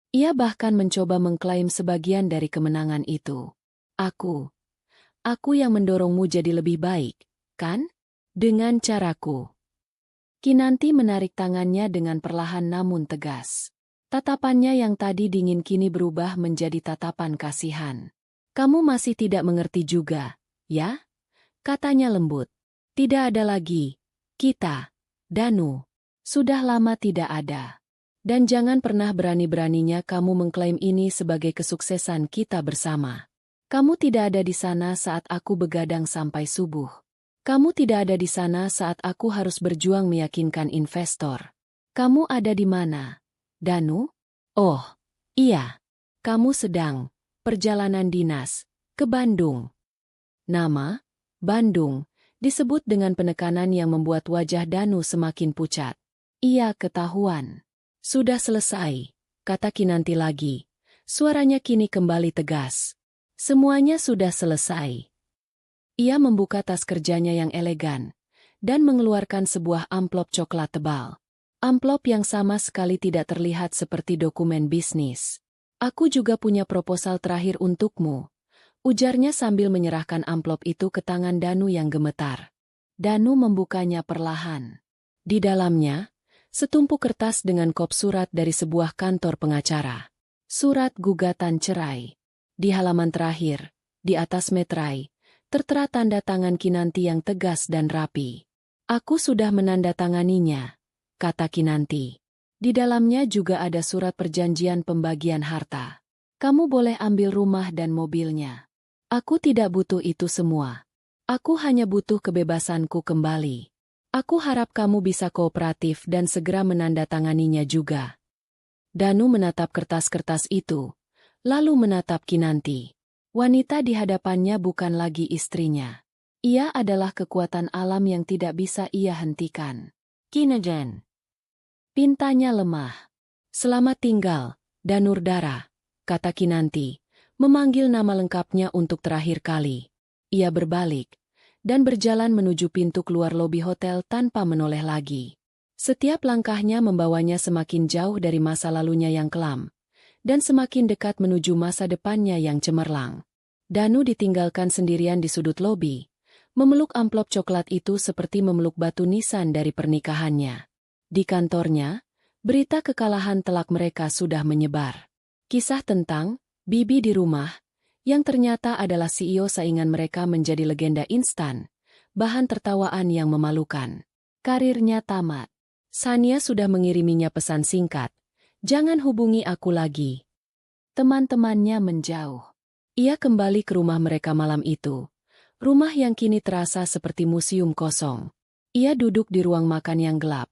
Ia bahkan mencoba mengklaim sebagian dari kemenangan itu. Aku yang mendorongmu jadi lebih baik, kan? Dengan caraku. Kinanti menarik tangannya dengan perlahan namun tegas. Tatapannya yang tadi dingin kini berubah menjadi tatapan kasihan. Kamu masih tidak mengerti juga, ya? Katanya lembut. Tidak ada lagi. Kita, Danu, sudah lama tidak ada. Dan jangan pernah berani-beraninya kamu mengklaim ini sebagai kesuksesan kita bersama. Kamu tidak ada di sana saat aku begadang sampai subuh. Kamu tidak ada di sana saat aku harus berjuang meyakinkan investor. Kamu ada di mana, Danu? Oh, iya. Kamu sedang perjalanan dinas ke Bandung. Nama, Bandung, disebut dengan penekanan yang membuat wajah Danu semakin pucat. Iya, ketahuan. Sudah selesai, kata Kinanti lagi. Suaranya kini kembali tegas. Semuanya sudah selesai. Ia membuka tas kerjanya yang elegan dan mengeluarkan sebuah amplop coklat tebal. Amplop yang sama sekali tidak terlihat seperti dokumen bisnis. Aku juga punya proposal terakhir untukmu, ujarnya sambil menyerahkan amplop itu ke tangan Danu yang gemetar. Danu membukanya perlahan. Di dalamnya, setumpuk kertas dengan kop surat dari sebuah kantor pengacara. Surat gugatan cerai. Di halaman terakhir, di atas meterai, tertera tanda tangan Kinanti yang tegas dan rapi. Aku sudah menandatanganinya, kata Kinanti. Di dalamnya juga ada surat perjanjian pembagian harta. Kamu boleh ambil rumah dan mobilnya. Aku tidak butuh itu semua. Aku hanya butuh kebebasanku kembali. Aku harap kamu bisa kooperatif dan segera menandatanganinya juga. Danu menatap kertas-kertas itu, lalu menatap Kinanti. Wanita di hadapannya bukan lagi istrinya. Ia adalah kekuatan alam yang tidak bisa ia hentikan. Kinajan. Pintanya lemah. Selamat tinggal, Danurdara, kata Kinanti, memanggil nama lengkapnya untuk terakhir kali. Ia berbalik dan berjalan menuju pintu keluar lobi hotel tanpa menoleh lagi. Setiap langkahnya membawanya semakin jauh dari masa lalunya yang kelam, dan semakin dekat menuju masa depannya yang cemerlang. Danu ditinggalkan sendirian di sudut lobi, memeluk amplop coklat itu seperti memeluk batu nisan dari pernikahannya. Di kantornya, berita kekalahan telak mereka sudah menyebar. Kisah tentang Bibi di rumah, yang ternyata adalah CEO saingan mereka menjadi legenda instan, bahan tertawaan yang memalukan. Karirnya tamat. Sania sudah mengiriminya pesan singkat, jangan hubungi aku lagi. Teman-temannya menjauh. Ia kembali ke rumah mereka malam itu, rumah yang kini terasa seperti museum kosong. Ia duduk di ruang makan yang gelap,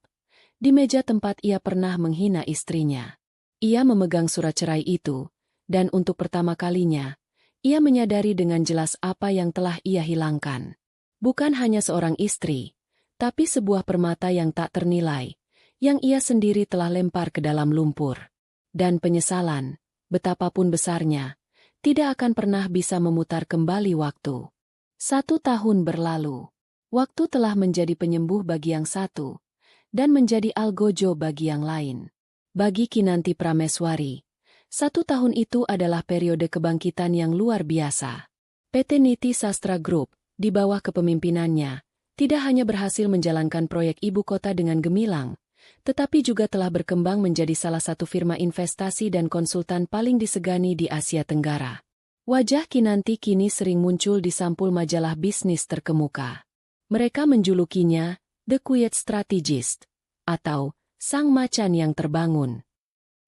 di meja tempat ia pernah menghina istrinya. Ia memegang surat cerai itu, Dan untuk pertama kalinya, ia menyadari dengan jelas apa yang telah ia hilangkan. Bukan hanya seorang istri, tapi sebuah permata yang tak ternilai, yang ia sendiri telah lempar ke dalam lumpur. Dan penyesalan, betapapun besarnya, tidak akan pernah bisa memutar kembali waktu. 1 tahun berlalu. Waktu telah menjadi penyembuh bagi yang satu, dan menjadi algojo bagi yang lain. Bagi Kinanti Prameswari, 1 tahun itu adalah periode kebangkitan yang luar biasa. PT Niti Sastra Group, di bawah kepemimpinannya, tidak hanya berhasil menjalankan proyek ibu kota dengan gemilang, tetapi juga telah berkembang menjadi salah satu firma investasi dan konsultan paling disegani di Asia Tenggara. Wajah Kinanti kini sering muncul di sampul majalah bisnis terkemuka. Mereka menjulukinya The Quiet Strategist, atau Sang Macan yang Terbangun.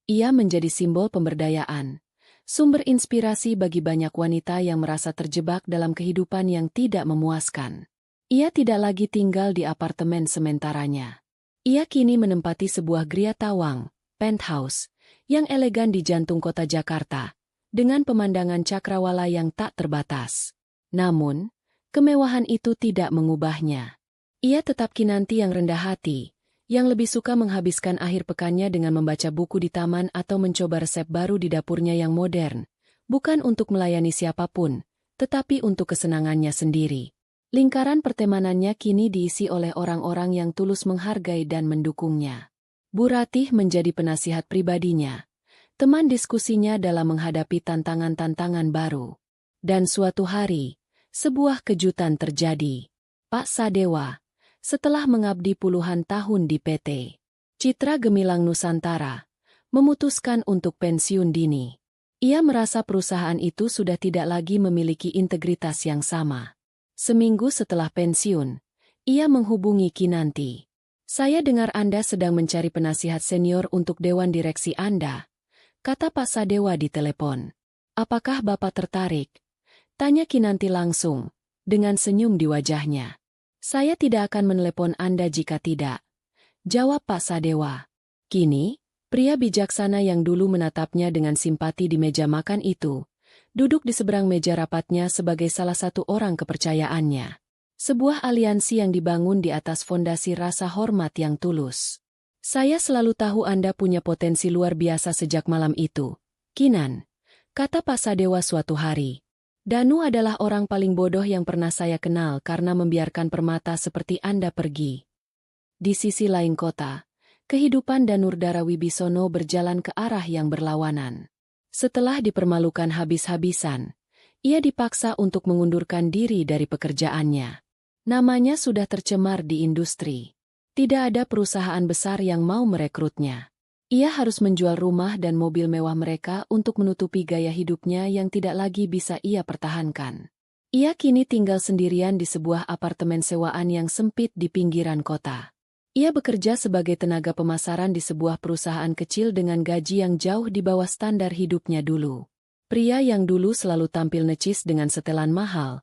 Ia menjadi simbol pemberdayaan, sumber inspirasi bagi banyak wanita yang merasa terjebak dalam kehidupan yang tidak memuaskan. Ia tidak lagi tinggal di apartemen sementaranya. Ia kini menempati sebuah gria tawang, penthouse, yang elegan di jantung kota Jakarta, dengan pemandangan cakrawala yang tak terbatas. Namun, kemewahan itu tidak mengubahnya. Ia tetap Kinanti yang rendah hati, yang lebih suka menghabiskan akhir pekannya dengan membaca buku di taman atau mencoba resep baru di dapurnya yang modern, bukan untuk melayani siapapun, tetapi untuk kesenangannya sendiri. Lingkaran pertemanannya kini diisi oleh orang-orang yang tulus menghargai dan mendukungnya. Bu Ratih menjadi penasihat pribadinya, teman diskusinya dalam menghadapi tantangan-tantangan baru. Dan suatu hari, sebuah kejutan terjadi. Pak Sadewa, setelah mengabdi puluhan tahun di PT Citra Gemilang Nusantara, memutuskan untuk pensiun dini. Ia merasa perusahaan itu sudah tidak lagi memiliki integritas yang sama. Seminggu setelah pensiun, ia menghubungi Kinanti. "Saya dengar Anda sedang mencari penasihat senior untuk Dewan Direksi Anda," kata Pak Sadewa di telepon. "Apakah Bapak tertarik?" tanya Kinanti langsung, dengan senyum di wajahnya. "Saya tidak akan menelepon Anda jika tidak," jawab Pak Sadewa. Kini, pria bijaksana yang dulu menatapnya dengan simpati di meja makan itu, duduk di seberang meja rapatnya sebagai salah satu orang kepercayaannya. Sebuah aliansi yang dibangun di atas fondasi rasa hormat yang tulus. "Saya selalu tahu Anda punya potensi luar biasa sejak malam itu, Kinan," kata Pak Sadewa suatu hari. "Danu adalah orang paling bodoh yang pernah saya kenal karena membiarkan permata seperti Anda pergi." Di sisi lain kota, kehidupan Danurdara Wibisono berjalan ke arah yang berlawanan. Setelah dipermalukan habis-habisan, ia dipaksa untuk mengundurkan diri dari pekerjaannya. Namanya sudah tercemar di industri. Tidak ada perusahaan besar yang mau merekrutnya. Ia harus menjual rumah dan mobil mewah mereka untuk menutupi gaya hidupnya yang tidak lagi bisa ia pertahankan. Ia kini tinggal sendirian di sebuah apartemen sewaan yang sempit di pinggiran kota. Ia bekerja sebagai tenaga pemasaran di sebuah perusahaan kecil dengan gaji yang jauh di bawah standar hidupnya dulu. Pria yang dulu selalu tampil necis dengan setelan mahal,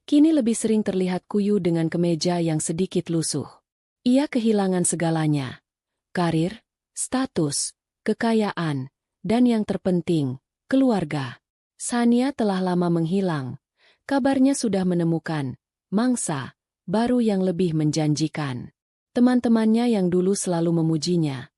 kini lebih sering terlihat kuyu dengan kemeja yang sedikit lusuh. Ia kehilangan segalanya: karir, status, kekayaan, dan yang terpenting, keluarga. Sania telah lama menghilang. Kabarnya sudah menemukan mangsa baru yang lebih menjanjikan. Teman-temannya yang dulu selalu memujinya,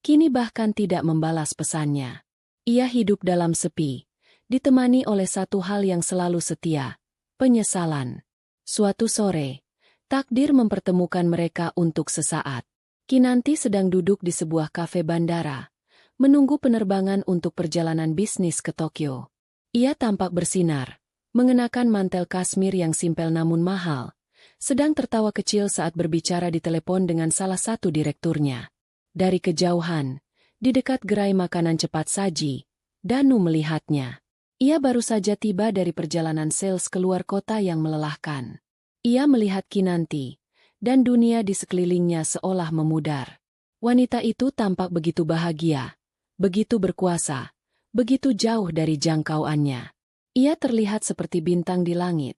kini bahkan tidak membalas pesannya. Ia hidup dalam sepi, ditemani oleh satu hal yang selalu setia: penyesalan. Suatu sore, takdir mempertemukan mereka untuk sesaat. Kinanti sedang duduk di sebuah kafe bandara, menunggu penerbangan untuk perjalanan bisnis ke Tokyo. Ia tampak bersinar, mengenakan mantel kasmir yang simpel namun mahal, sedang tertawa kecil saat berbicara di telepon dengan salah satu direkturnya. Dari kejauhan, di dekat gerai makanan cepat saji, Danu melihatnya. Ia baru saja tiba dari perjalanan sales keluar kota yang melelahkan. Ia melihat Kinanti, dan dunia di sekelilingnya seolah memudar. Wanita itu tampak begitu bahagia, begitu berkuasa, begitu jauh dari jangkauannya. Ia terlihat seperti bintang di langit,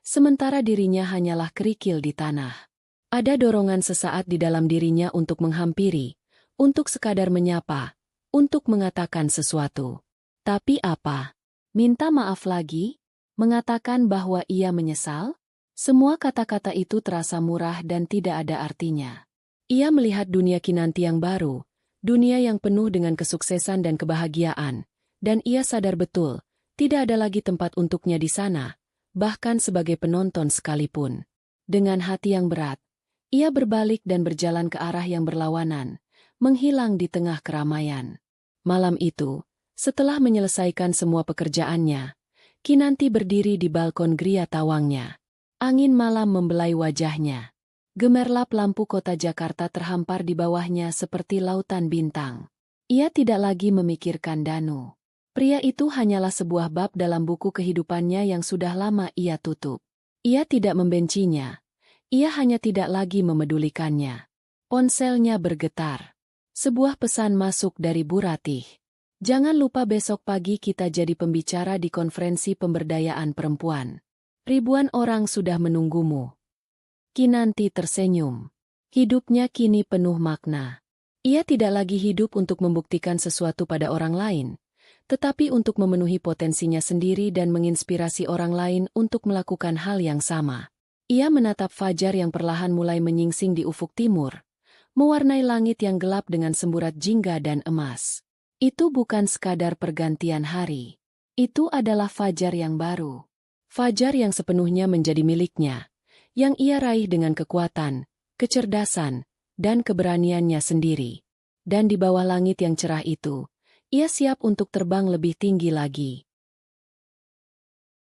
sementara dirinya hanyalah kerikil di tanah. Ada dorongan sesaat di dalam dirinya untuk menghampiri, untuk sekadar menyapa, untuk mengatakan sesuatu. Tapi apa? Minta maaf lagi? Mengatakan bahwa ia menyesal? Semua kata-kata itu terasa murah dan tidak ada artinya. Ia melihat dunia Kinanti yang baru, dunia yang penuh dengan kesuksesan dan kebahagiaan, dan ia sadar betul, tidak ada lagi tempat untuknya di sana, bahkan sebagai penonton sekalipun. Dengan hati yang berat, ia berbalik dan berjalan ke arah yang berlawanan, menghilang di tengah keramaian. Malam itu, setelah menyelesaikan semua pekerjaannya, Kinanti berdiri di balkon Gria Tawangnya. Angin malam membelai wajahnya. Gemerlap lampu kota Jakarta terhampar di bawahnya seperti lautan bintang. Ia tidak lagi memikirkan Danu. Pria itu hanyalah sebuah bab dalam buku kehidupannya yang sudah lama ia tutup. Ia tidak membencinya. Ia hanya tidak lagi memedulikannya. Ponselnya bergetar. Sebuah pesan masuk dari Bu Ratih. Jangan lupa besok pagi kita jadi pembicara di konferensi pemberdayaan perempuan. Ribuan orang sudah menunggumu. Kinanti tersenyum. Hidupnya kini penuh makna. Ia tidak lagi hidup untuk membuktikan sesuatu pada orang lain, tetapi untuk memenuhi potensinya sendiri dan menginspirasi orang lain untuk melakukan hal yang sama. Ia menatap fajar yang perlahan mulai menyingsing di ufuk timur, mewarnai langit yang gelap dengan semburat jingga dan emas. Itu bukan sekadar pergantian hari. Itu adalah fajar yang baru. Fajar yang sepenuhnya menjadi miliknya, yang ia raih dengan kekuatan, kecerdasan, dan keberaniannya sendiri. Dan di bawah langit yang cerah itu, ia siap untuk terbang lebih tinggi lagi.